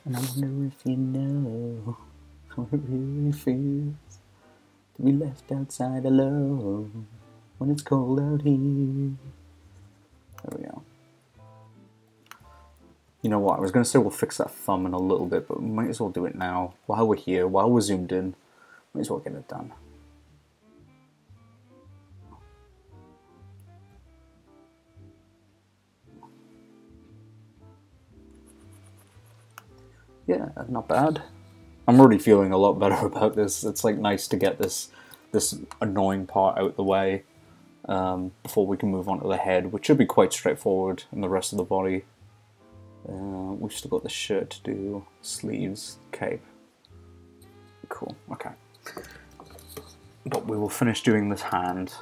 And I wonder if you know how it really feels to be left outside alone when it's cold out here. There we go. You know what, I was going to say we'll fix that thumb in a little bit, but we might as well do it now. While we're here, while we're zoomed in, might as well get it done. Yeah, not bad. I'm already feeling a lot better about this. It's like nice to get this annoying part out the way before we can move on to the head, which should be quite straightforward, and the rest of the body. We've still got the shirt to do, sleeves, cape. Cool, okay. But we will finish doing this hand.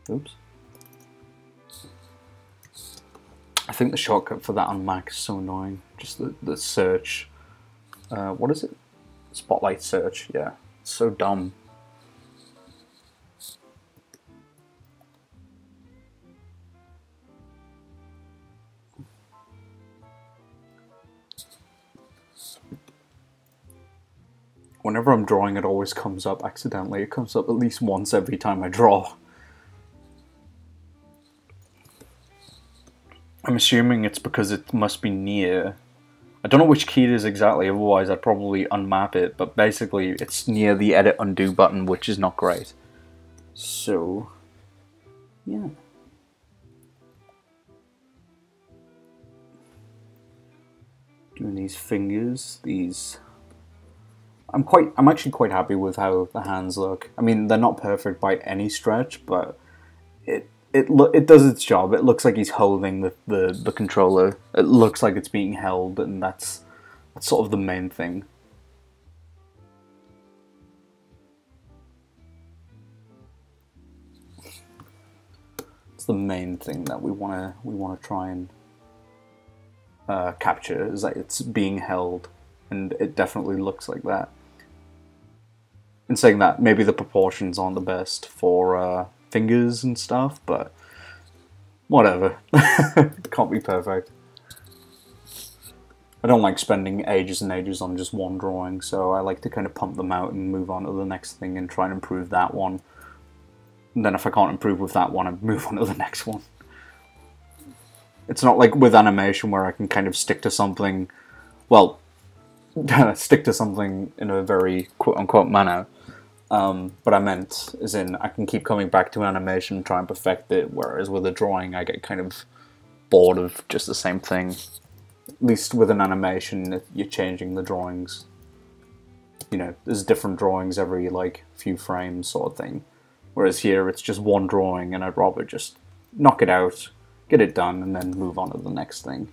Oops. I think the shortcut for that on Mac is so annoying. Just the search. What is it? Spotlight search, yeah. It's so dumb. Whenever I'm drawing, it always comes up accidentally. It comes up at least once every time I draw. I'm assuming it's because it must be near. I don't know which key it is exactly, otherwise I'd probably unmap it, but basically it's near the edit undo button, which is not great. So, yeah. Doing these fingers, I'm actually quite happy with how the hands look. I mean, they're not perfect by any stretch, but it does its job. It looks like he's holding the controller. It looks like it's being held, and that's sort of the main thing. It's the main thing that we wanna try and capture, is that it's being held, and it definitely looks like that. In saying that, maybe the proportions aren't the best for fingers and stuff, but whatever. It can't be perfect. I don't like spending ages and ages on just one drawing, so I like to kind of pump them out and move on to the next thing and try and improve that one. And then if I can't improve with that one, I move on to the next one. It's not like with animation where I can kind of stick to something, well, stick to something in a very quote-unquote manner. But I meant, as in, I can keep coming back to animation and try and perfect it, whereas with a drawing I get kind of bored of just the same thing. At least with an animation, you're changing the drawings. You know, there's different drawings every, like, few frames sort of thing. Whereas here, it's just one drawing, and I'd rather just knock it out, get it done, and then move on to the next thing.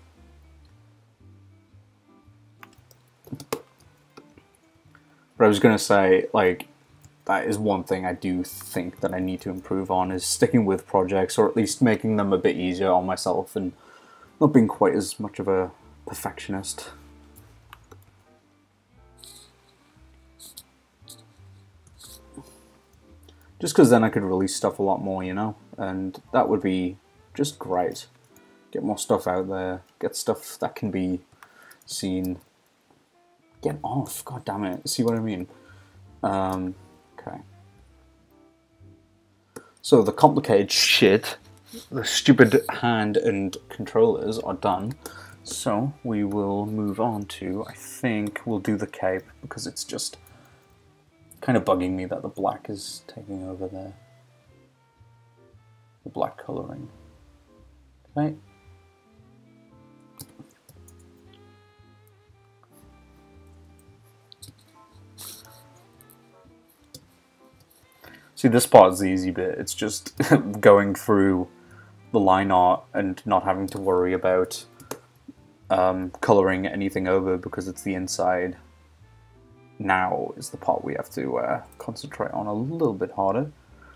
But I was going to say, like, that is one thing I do think that I need to improve on, is sticking with projects, or at least making them a bit easier on myself, and not being quite as much of a perfectionist. Just because then I could release stuff a lot more, you know? And that would be just great. Get more stuff out there, get stuff that can be seen. Get off, god damn it, see what I mean? Okay. So the complicated shit, the stupid hand and controllers are done. So we will move on to, I think we'll do the cape, because it's just kind of bugging me that the black is taking over there. The black colouring. Okay. See, this part is the easy bit. It's just going through the line art and not having to worry about colouring anything over because it's the inside. Now is the part we have to concentrate on a little bit harder.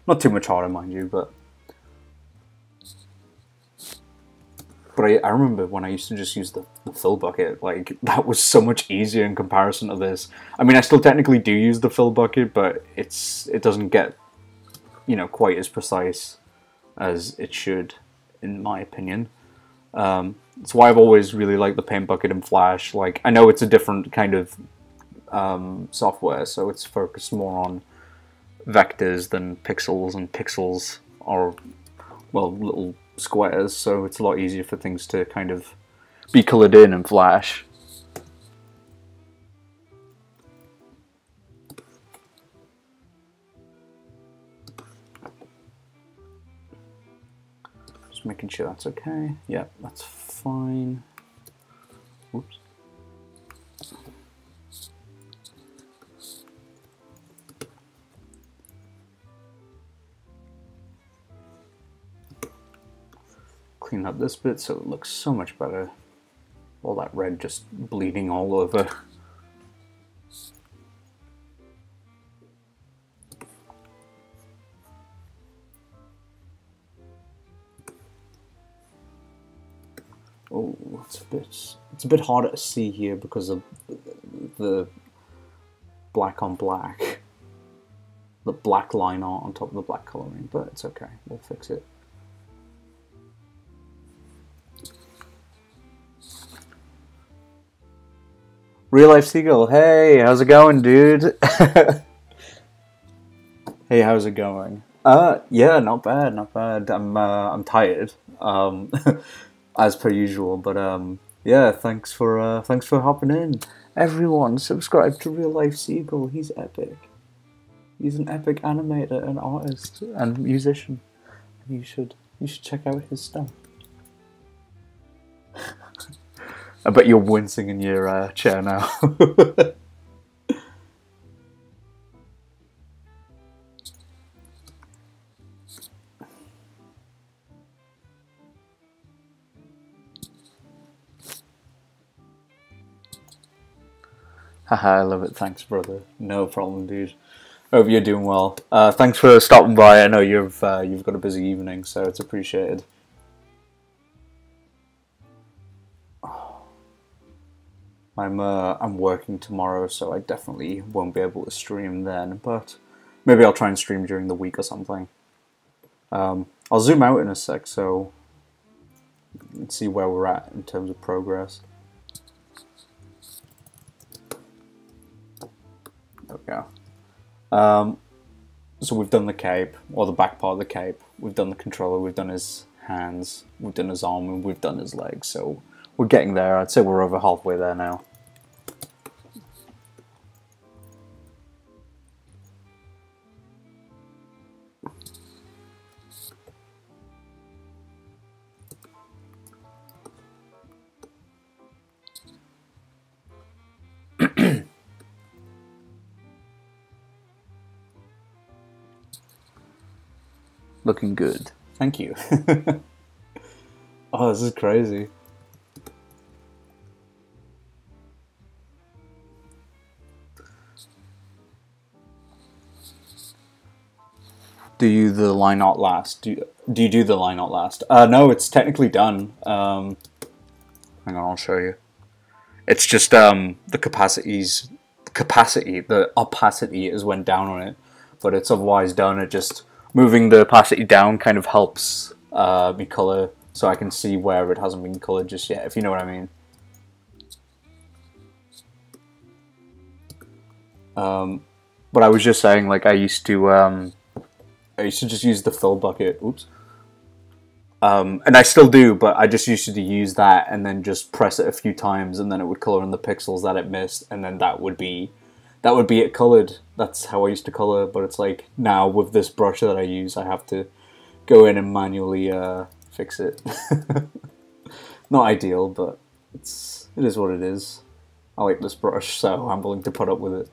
Not too much harder, mind you, but I remember when I used to just use the fill bucket, like, that was so much easier in comparison to this. I mean, I still technically do use the fill bucket, but it doesn't get, you know, quite as precise as it should, in my opinion. That's why I've always really liked the paint bucket in Flash. Like, I know it's a different kind of software, so it's focused more on vectors than pixels, and pixels are, well, little squares, so it's a lot easier for things to kind of be coloured in Flash. Just making sure that's okay. Yep, that's fine. Oops. Clean up this bit so it looks so much better. All that red just bleeding all over. Oh, it's a bit harder to see here because of the black on black. The black line art on top of the black colouring, but it's okay, we'll fix it. Real Life Seagull, hey, how's it going, dude? Hey, how's it going? Yeah, not bad, not bad. I'm tired, as per usual, but yeah, thanks for hopping in. Everyone, subscribe to Real Life Seagull. He's epic. He's an epic animator and artist and musician. You should check out his stuff. I bet you're wincing in your chair now. Haha, I love it. Thanks, brother. No problem, dude. Hope you're doing well. Thanks for stopping by. I know you've got a busy evening, so it's appreciated. I'm working tomorrow, so I definitely won't be able to stream then, but maybe I'll try and stream during the week or something. I'll zoom out in a sec, so let's see where we're at in terms of progress. There we go. So we've done the cape, or the back part of the cape. We've done the controller. We've done his hands. We've done his arm, and we've done his legs. So we're getting there. I'd say we're over halfway there now. Looking good. Thank you. Oh, this is crazy. Do you the line not last? Do you do the line not last? No, it's technically done. Hang on, I'll show you. It's just the opacity is went down on it, but it's otherwise done. It just moving the opacity down kind of helps me color, so I can see where it hasn't been colored just yet, if you know what I mean. But I was just saying, like, I used to just use the fill bucket. Oops. And I still do, but I just used to use that and then just press it a few times, and then it would color in the pixels that it missed, and then that would be it colored. That's how I used to color. But it's like now with this brush that I use, I have to go in and manually fix it. Not ideal, but it is what it is. I like this brush, so I'm willing to put up with it.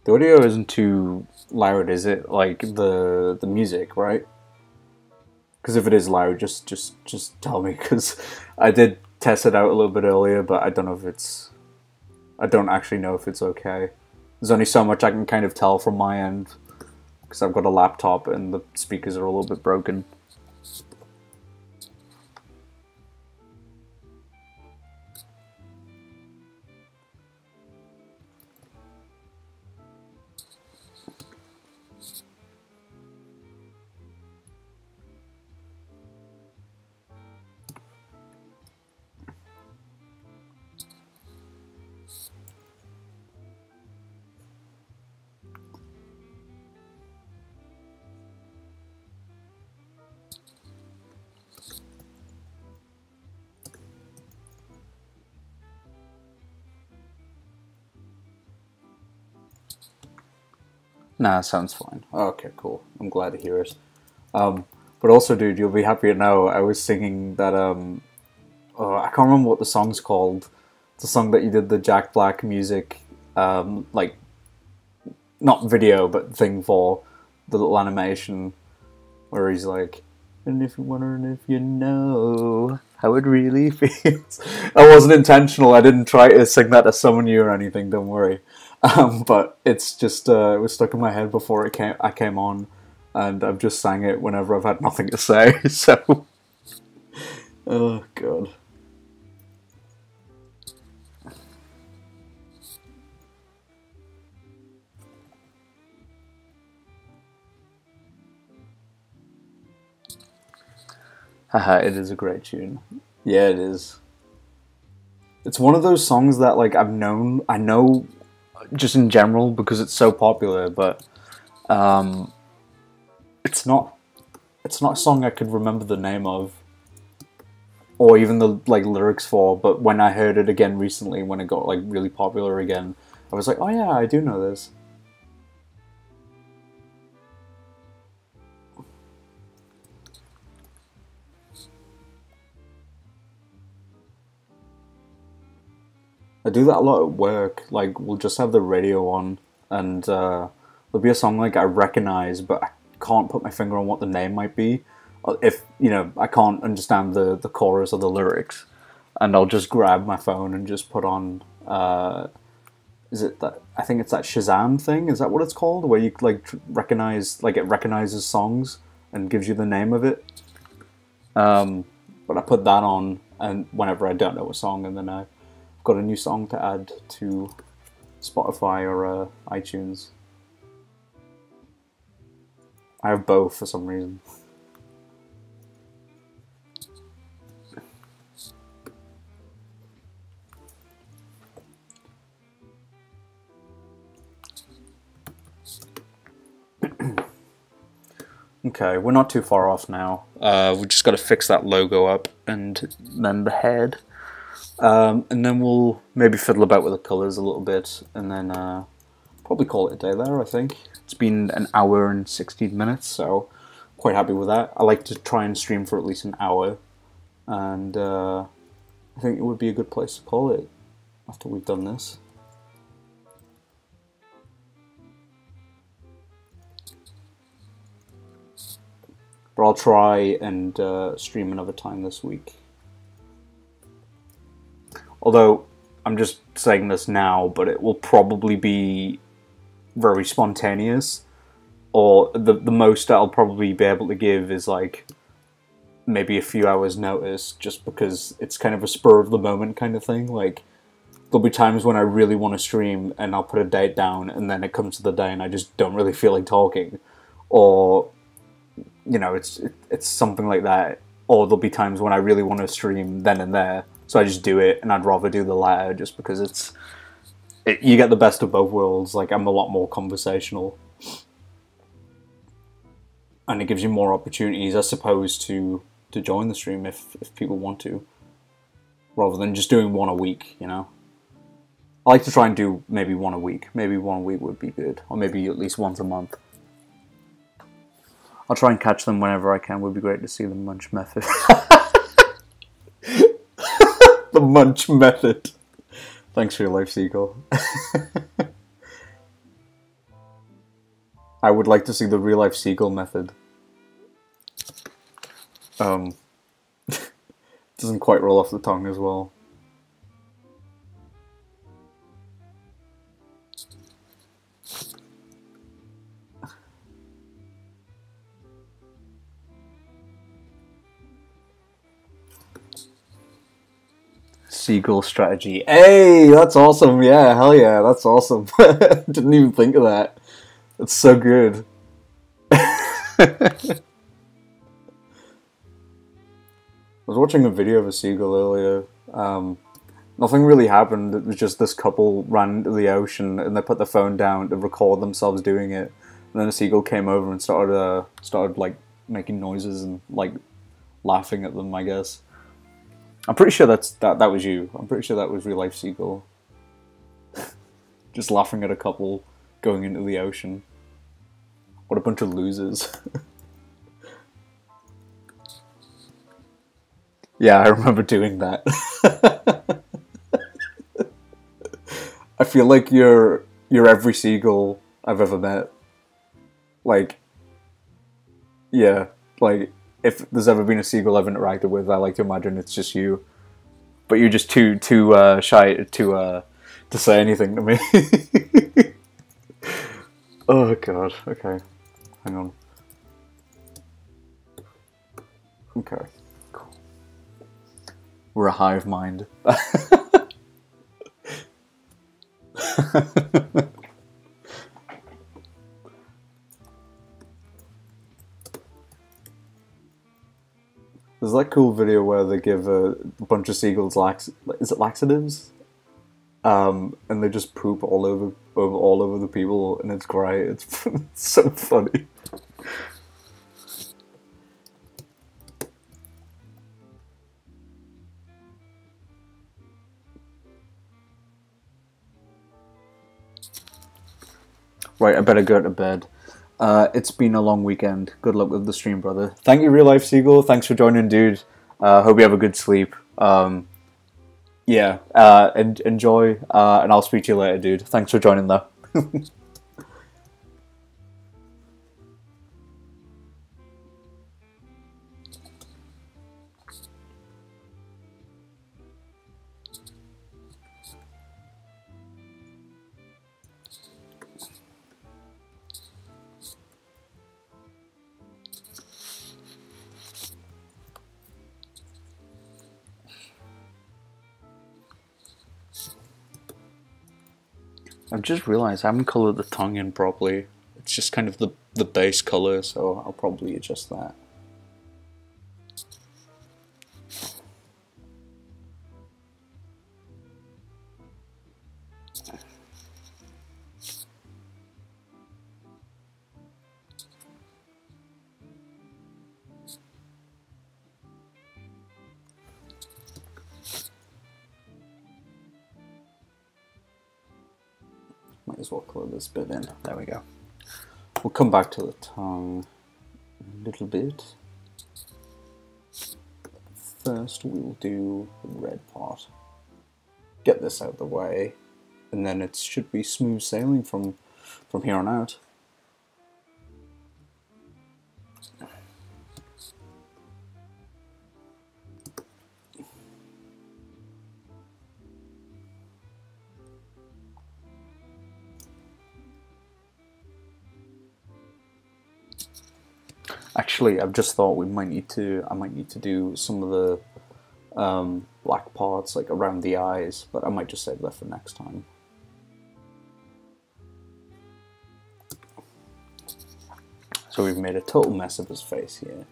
The audio isn't too loud, is it? Like the music, right? Because if it is loud, just tell me. Because I did test it out a little bit earlier, but I don't know if it's. I don't actually know if it's okay. There's only so much I can kind of tell from my end, because I've got a laptop and the speakers are a little bit broken. Nah, sounds fine. Okay, cool. I'm glad to hear it. But also, dude, you'll be happy to know I was singing that. I can't remember what the song's called. It's a song that you did the Jack Black music, like not video but thing for the little animation where he's like, and if you're wondering if you know how it really feels. That wasn't intentional. I didn't try to sing that to summon you or anything. Don't worry. But it's just it was stuck in my head before I came on, and I've just sang it whenever I've had nothing to say. So, oh god. Haha, it is a great tune. Yeah, it is. It's one of those songs that like I know just in general because it's so popular, but um, it's not a song I could remember the name of or even the like lyrics for. But when I heard it again recently, when it got like really popular again, I was like, oh yeah, I do know this. I do that a lot at work. Like, we'll just have the radio on, and there'll be a song like I recognize, but I can't put my finger on what the name might be. If I can't understand the chorus or the lyrics, and I'll just grab my phone and just put on. Is it that? I think it's that Shazam thing. Is that what it's called? Where you like recognize, like it recognizes songs and gives you the name of it. But I put that on, and whenever I don't know a song, and then I've got a new song to add to Spotify or iTunes. I have both for some reason. Okay, we're not too far off now. We just got to fix that logo up and then the head. And then we'll maybe fiddle about with the colours a little bit and then probably call it a day there, I think. It's been an hour and 16 minutes, so quite happy with that. I like to try and stream for at least an hour, and I think it would be a good place to call it after we've done this. But I'll try and stream another time this week. Although, I'm just saying this now, but it will probably be very spontaneous. Or the most I'll probably be able to give is like maybe a few hours notice, just because it's kind of a spur of the moment kind of thing. Like, there'll be times when I really want to stream and I'll put a date down and then it comes to the day and I just don't really feel like talking. Or, you know, it's something like that. Or there'll be times when I really want to stream then and there, so I just do it, and I'd rather do the latter just because you get the best of both worlds. Like, I'm a lot more conversational. And it gives you more opportunities, I suppose, to join the stream if people want to. Rather than just doing one a week, you know? I like to try and do maybe one a week. Maybe one a week would be good. Or maybe at least once a month. I'll try and catch them whenever I can. It would be great to see the munch method. The munch method. Thanks for your life, Seagull. I would like to see the real life Seagull method. Doesn't quite roll off the tongue as well. Seagull strategy. Hey, that's awesome. Yeah, hell yeah, that's awesome. Didn't even think of that. That's so good. I was watching a video of a seagull earlier. Nothing really happened. It was just this couple ran into the ocean and they put their phone down to record themselves doing it. And then a seagull came over and started like making noises and like laughing at them, I guess. I'm pretty sure that was you. I'm pretty sure that was real life Seagull. Just laughing at a couple going into the ocean. What a bunch of losers. Yeah, I remember doing that. I feel like you're every seagull I've ever met. Like, yeah, like, if there's ever been a seagull I've interacted with, I like to imagine it's just you. But you're just too shy to say anything to me. Oh god, okay. Hang on. Okay, cool. We're a hive mind. There's that cool video where they give a bunch of seagulls laxatives? And they just poop all over the people, and it's great. It's so funny. Right, I better go to bed. It's been a long weekend. Good luck with the stream, brother. Thank you, Real Life Seagull. Thanks for joining, dude. Hope you have a good sleep. Yeah, enjoy, and I'll speak to you later, dude. Thanks for joining, though. I've just realised I haven't coloured the tongue in properly. It's just kind of the base color, so I'll probably adjust that. Might as well color this bit in. There we go. We'll come back to the tongue a little bit. First we'll do the red part. Get this out of the way, and then it should be smooth sailing from here on out. Actually, I've just thought I might need to do some of the black parts like around the eyes, but I might just save that for next time. So we've made a total mess of his face here.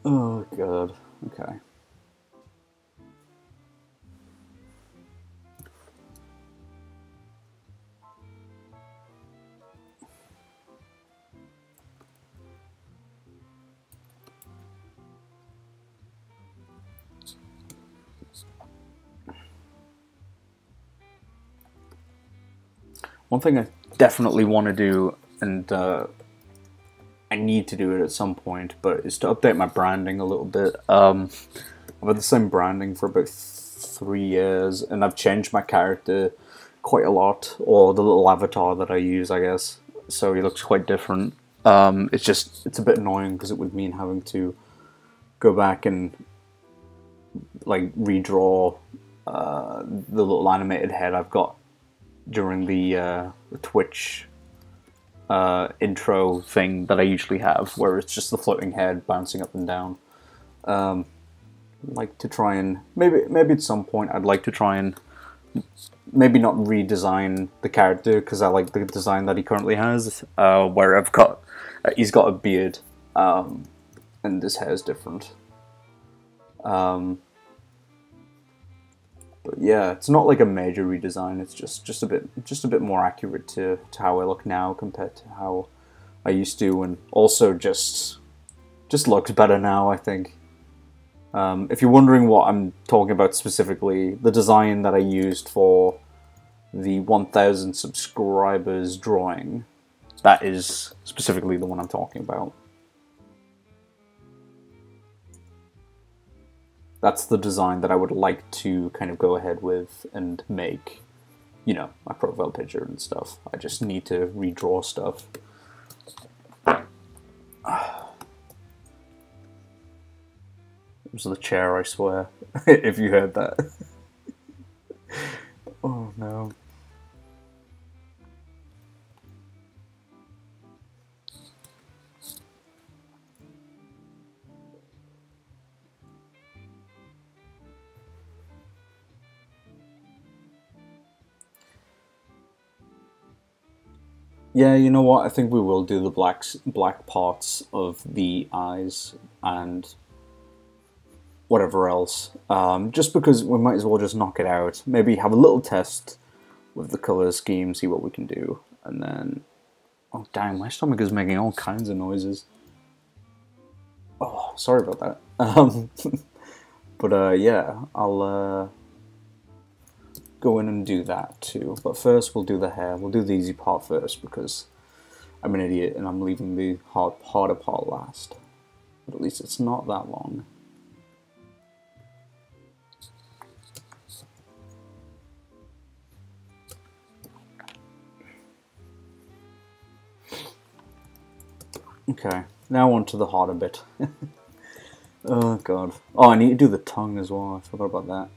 Oh god, okay. One thing I definitely want to do, and I need to do it at some point, but is to update my branding a little bit. I've had the same branding for about 3 years, and I've changed my character quite a lot, or the little avatar that I use, I guess. So he looks quite different. It's a bit annoying because it would mean having to go back and like redraw the little animated head I've got during the Twitch intro thing that I usually have, where it's just the floating head bouncing up and down. Like to try and maybe at some point I'd like to try and maybe not redesign the character, because I like the design that he currently has, where he's got a beard and his hair is different. But yeah, it's not like a major redesign. It's just a bit more accurate to how I look now compared to how I used to, and also just looks better now, I think. If you're wondering what I'm talking about specifically, the design that I used for the 1,000 subscribers drawing, that is specifically the one I'm talking about. That's the design that I would like to kind of go ahead with and make, you know, my profile picture and stuff. I just need to redraw stuff. It was the chair, I swear, if you heard that. Oh no. Yeah, you know what? I think we will do the black parts of the eyes and whatever else. Just because we might as well just knock it out. Maybe have a little test with the color scheme, see what we can do, and then... Oh damn, my stomach is making all kinds of noises. Oh, sorry about that. But yeah, I'll go in and do that too. But first we'll do the hair. We'll do the easy part first because I'm an idiot and I'm leaving the harder part last. But at least it's not that long. Okay, now on to the harder bit. Oh god. Oh, I need to do the tongue as well. I forgot about that.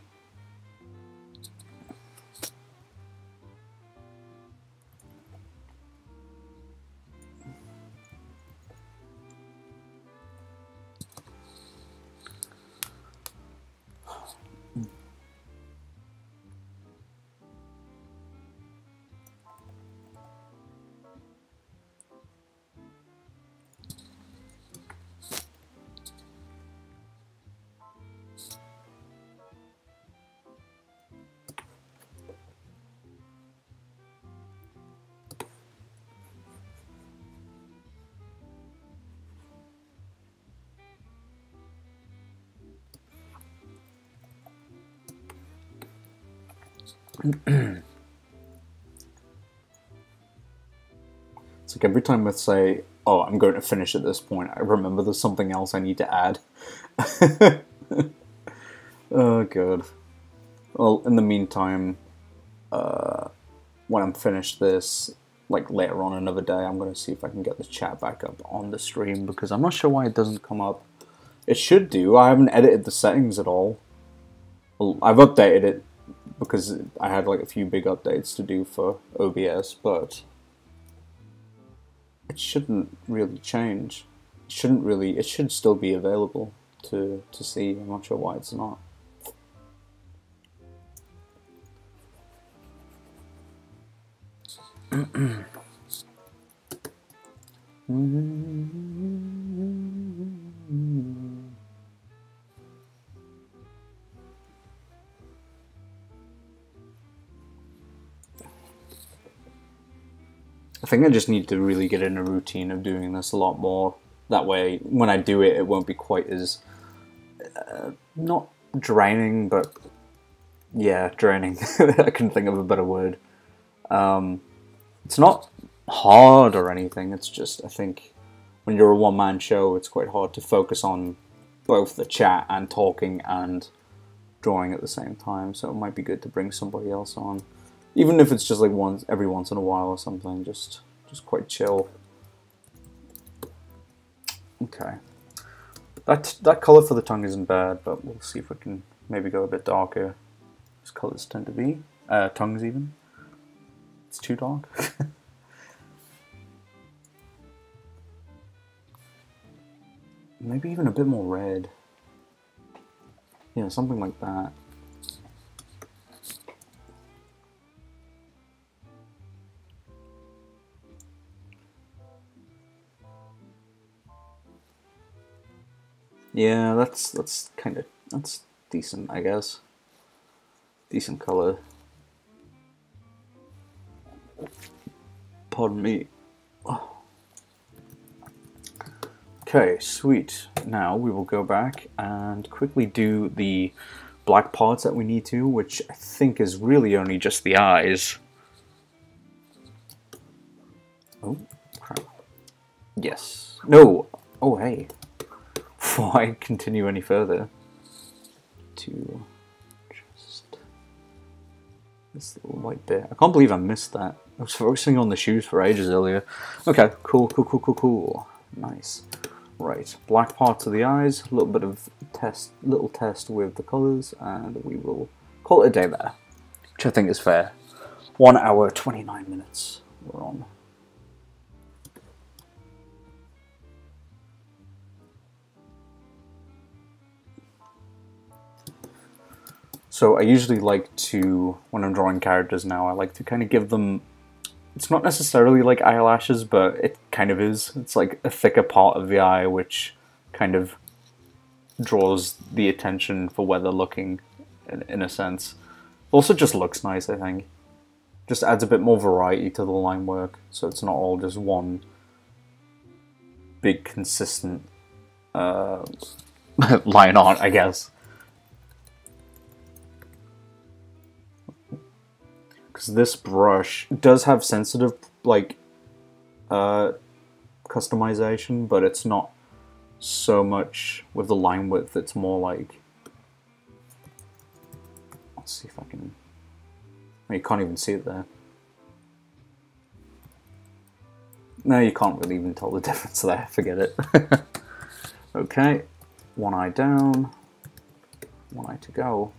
It's like every time I say, oh, I'm going to finish at this point, I remember there's something else I need to add. Oh, god. Well, in the meantime, when I'm finished this, like later on another day, I'm going to see if I can get the chat back up on the stream, because I'm not sure why it doesn't come up. It should do. I haven't edited the settings at all. Well, I've updated it because I had like a few big updates to do for OBS, but it shouldn't really change. It should still be available to see. I'm not sure why it's not. I think I just need to really get in a routine of doing this a lot more. That way, when I do it, it won't be quite as not draining, but yeah, draining. I couldn't think of a better word. It's not hard or anything. It's just, I think, when you're a one-man show, it's quite hard to focus on both the chat and talking and drawing at the same time. So it might be good to bring somebody else on, even if it's just like every once in a while or something. Just quite chill. Okay, that color for the tongue isn't bad, but we'll see if we can maybe go a bit darker. As colors tend to be, tongues even. It's too dark. Maybe even a bit more red. Yeah, something like that. Yeah, that's decent, I guess. Decent color. Pardon me. Oh. Okay, sweet. Now we will go back and quickly do the black parts that we need to, which I think is really only just the eyes. Oh, crap. Yes. No. Oh, hey. Before I continue any further, to just this little white bit. I can't believe I missed that. I was focusing on the shoes for ages earlier. Okay, cool. Nice. Right, black parts of the eyes, a little bit of little test with the colours, and we will call it a day there, which I think is fair. 1 hour, 29 minutes we're on. So I usually like to, when I'm drawing characters now, I like to kind of give them, it's not necessarily like eyelashes, but it kind of is. It's like a thicker part of the eye, which kind of draws the attention for where they're looking, in a sense. Also just looks nice, I think. Just adds a bit more variety to the line work, so it's not all just one big consistent line art, I guess. Because this brush does have sensitive, like, customization, but it's not so much with the line width. It's more like, let's see if I can, oh, you can't even see it there. No, you can't really even tell the difference there, forget it. Okay, one eye down, one eye to go.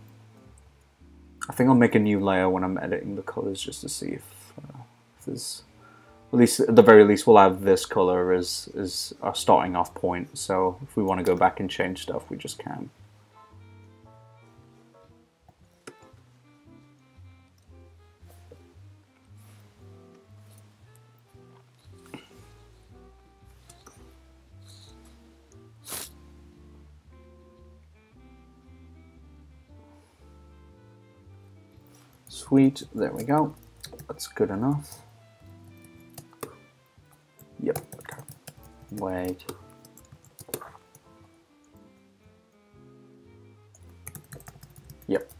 I think I'll make a new layer when I'm editing the colors just to see if there's, at least at the very least, we'll have this color as our starting off point. So if we want to go back and change stuff, we just can. Sweet, there we go. That's good enough. Yep, okay. Wait. Yep,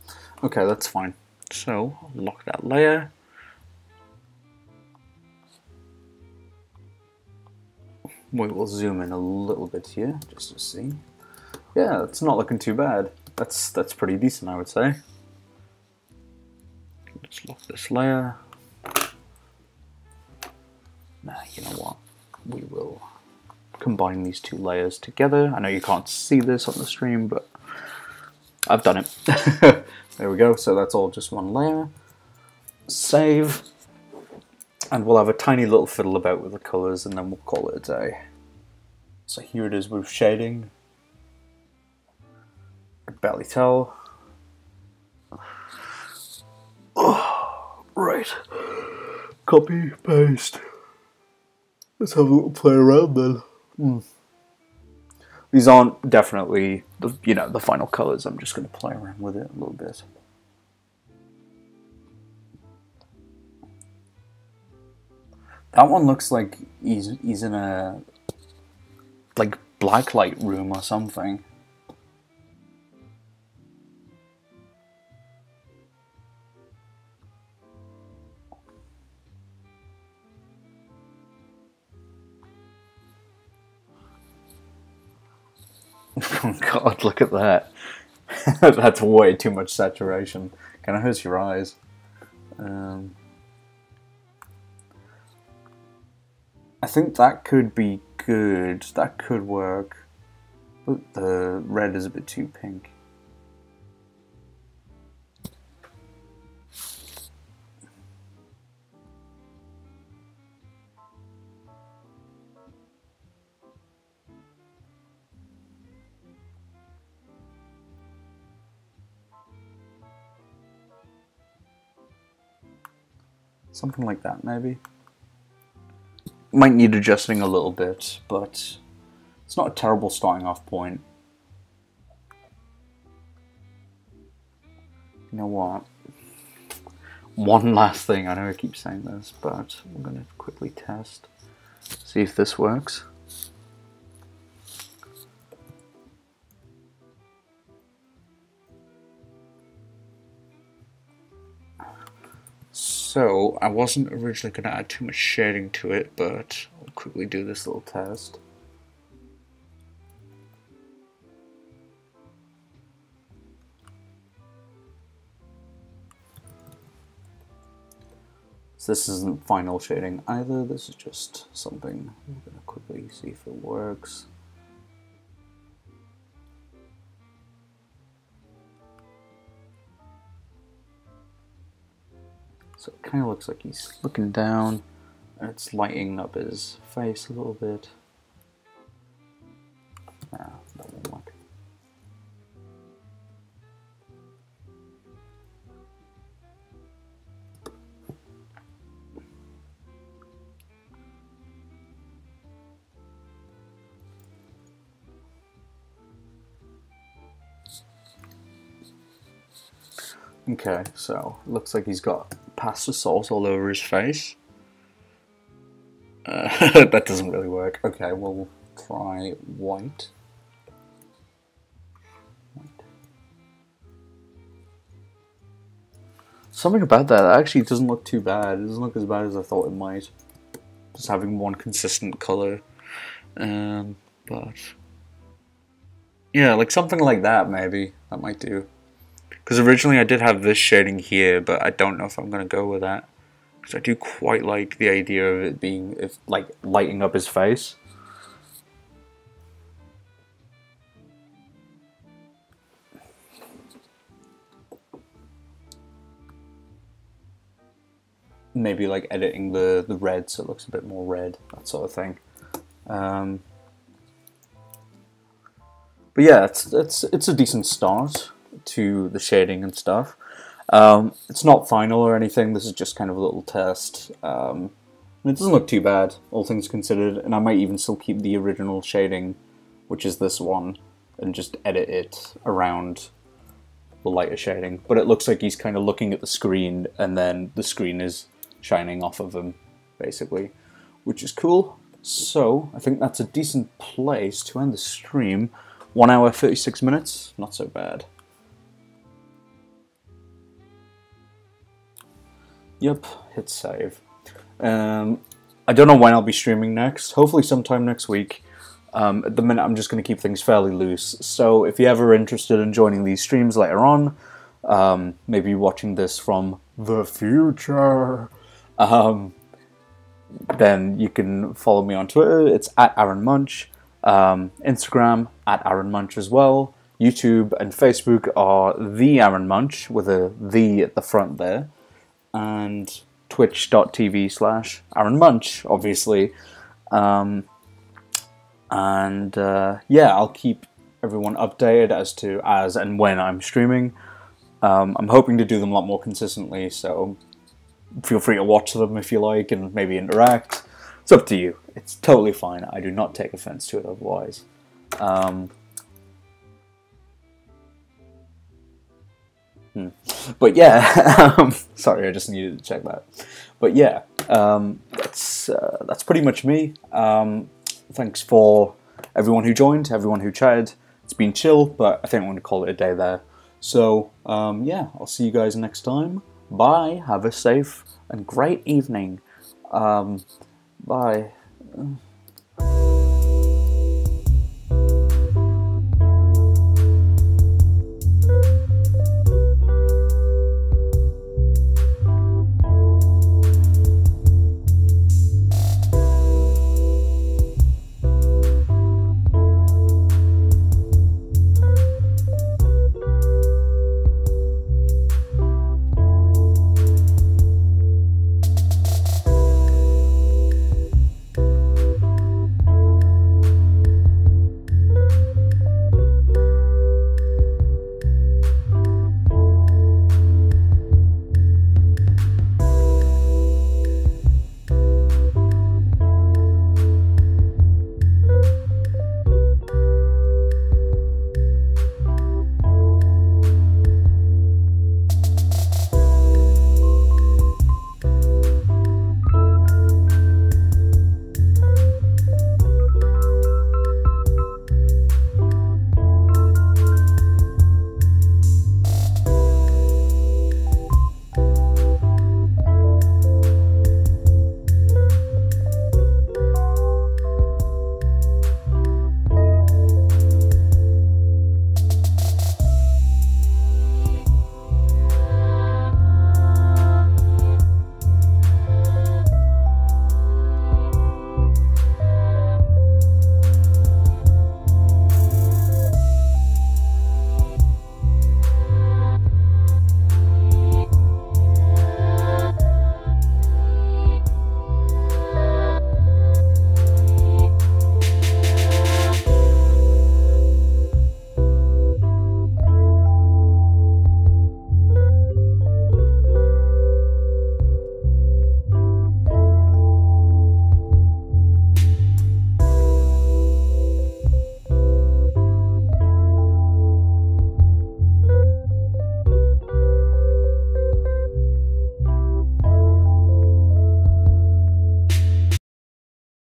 okay, that's fine. So, lock that layer. We will zoom in a little bit here, just to see. Yeah, it's not looking too bad. That's pretty decent, I would say. Let's lock this layer. Nah, you know what? We will combine these two layers together. I know you can't see this on the stream, but I've done it. There we go. So that's all just one layer. Save. And we'll have a tiny little fiddle about with the colors, and then we'll call it a day. So here it is with shading. I can barely tell. Oh, right. Copy, paste. Let's have a little play around then. These aren't definitely the final colors. I'm just going to play around with it a little bit. That one looks like he's in a like blacklight room or something. Oh God, look at that. That's way too much saturation. Kind of hurts your eyes. I think that could be good. That could work. But the red is a bit too pink. Something like that, maybe. Might need adjusting a little bit, but it's not a terrible starting off point. You know what? One last thing, I know I keep saying this, but I'm going to quickly test, see if this works. So, I wasn't originally going to add too much shading to it, but I'll quickly do this little test. So this isn't final shading either, this is just something I'm going to quickly see if it works. So it kind of looks like he's looking down, and it's lighting up his face a little bit. Ah, that won't work. Okay, so looks like he's got pasta sauce all over his face. That doesn't really work. Okay, we'll try white. Something about that actually doesn't look too bad. It doesn't look as bad as I thought it might. Just having one consistent color. But yeah, like something like that maybe. That might do. Because originally I did have this shading here, but I don't know if I'm going to go with that. Because I do quite like the idea of it being, like, lighting up his face. maybe like editing the red so it looks a bit more red, that sort of thing. But yeah, it's a decent start to the shading and stuff. It's not final or anything. This is just kind of a little test. It doesn't look too bad, all things considered, and I might even still keep the original shading, which is this one, and just edit it around the lighter shading. But it looks like he's kind of looking at the screen, and then the screen is shining off of him, basically, which is cool. So, I think that's a decent place to end the stream. 1 hour, 36 minutes, not so bad. Yep, hit save. I don't know when I'll be streaming next, hopefully sometime next week. At the minute I'm just going to keep things fairly loose, so if you're ever interested in joining these streams later on, maybe watching this from the future, then you can follow me on Twitter, it's at Aaron Munch, Instagram at Aaron Munch as well, YouTube and Facebook are the Aaron Munch with a "the" at the front there, and twitch.tv/Aaron Munch, obviously. Yeah, I'll keep everyone updated as and when I'm streaming. I'm hoping to do them a lot more consistently, so feel free to watch them if you like and maybe interact. It's up to you. It's totally fine. I do not take offense to it otherwise. But yeah, sorry, I just needed to check that. But yeah, that's pretty much me. Thanks for everyone who joined, everyone who chatted. It's been chill, but I think I'm going to call it a day there. So yeah, I'll see you guys next time. Bye. Have a safe and great evening. Bye.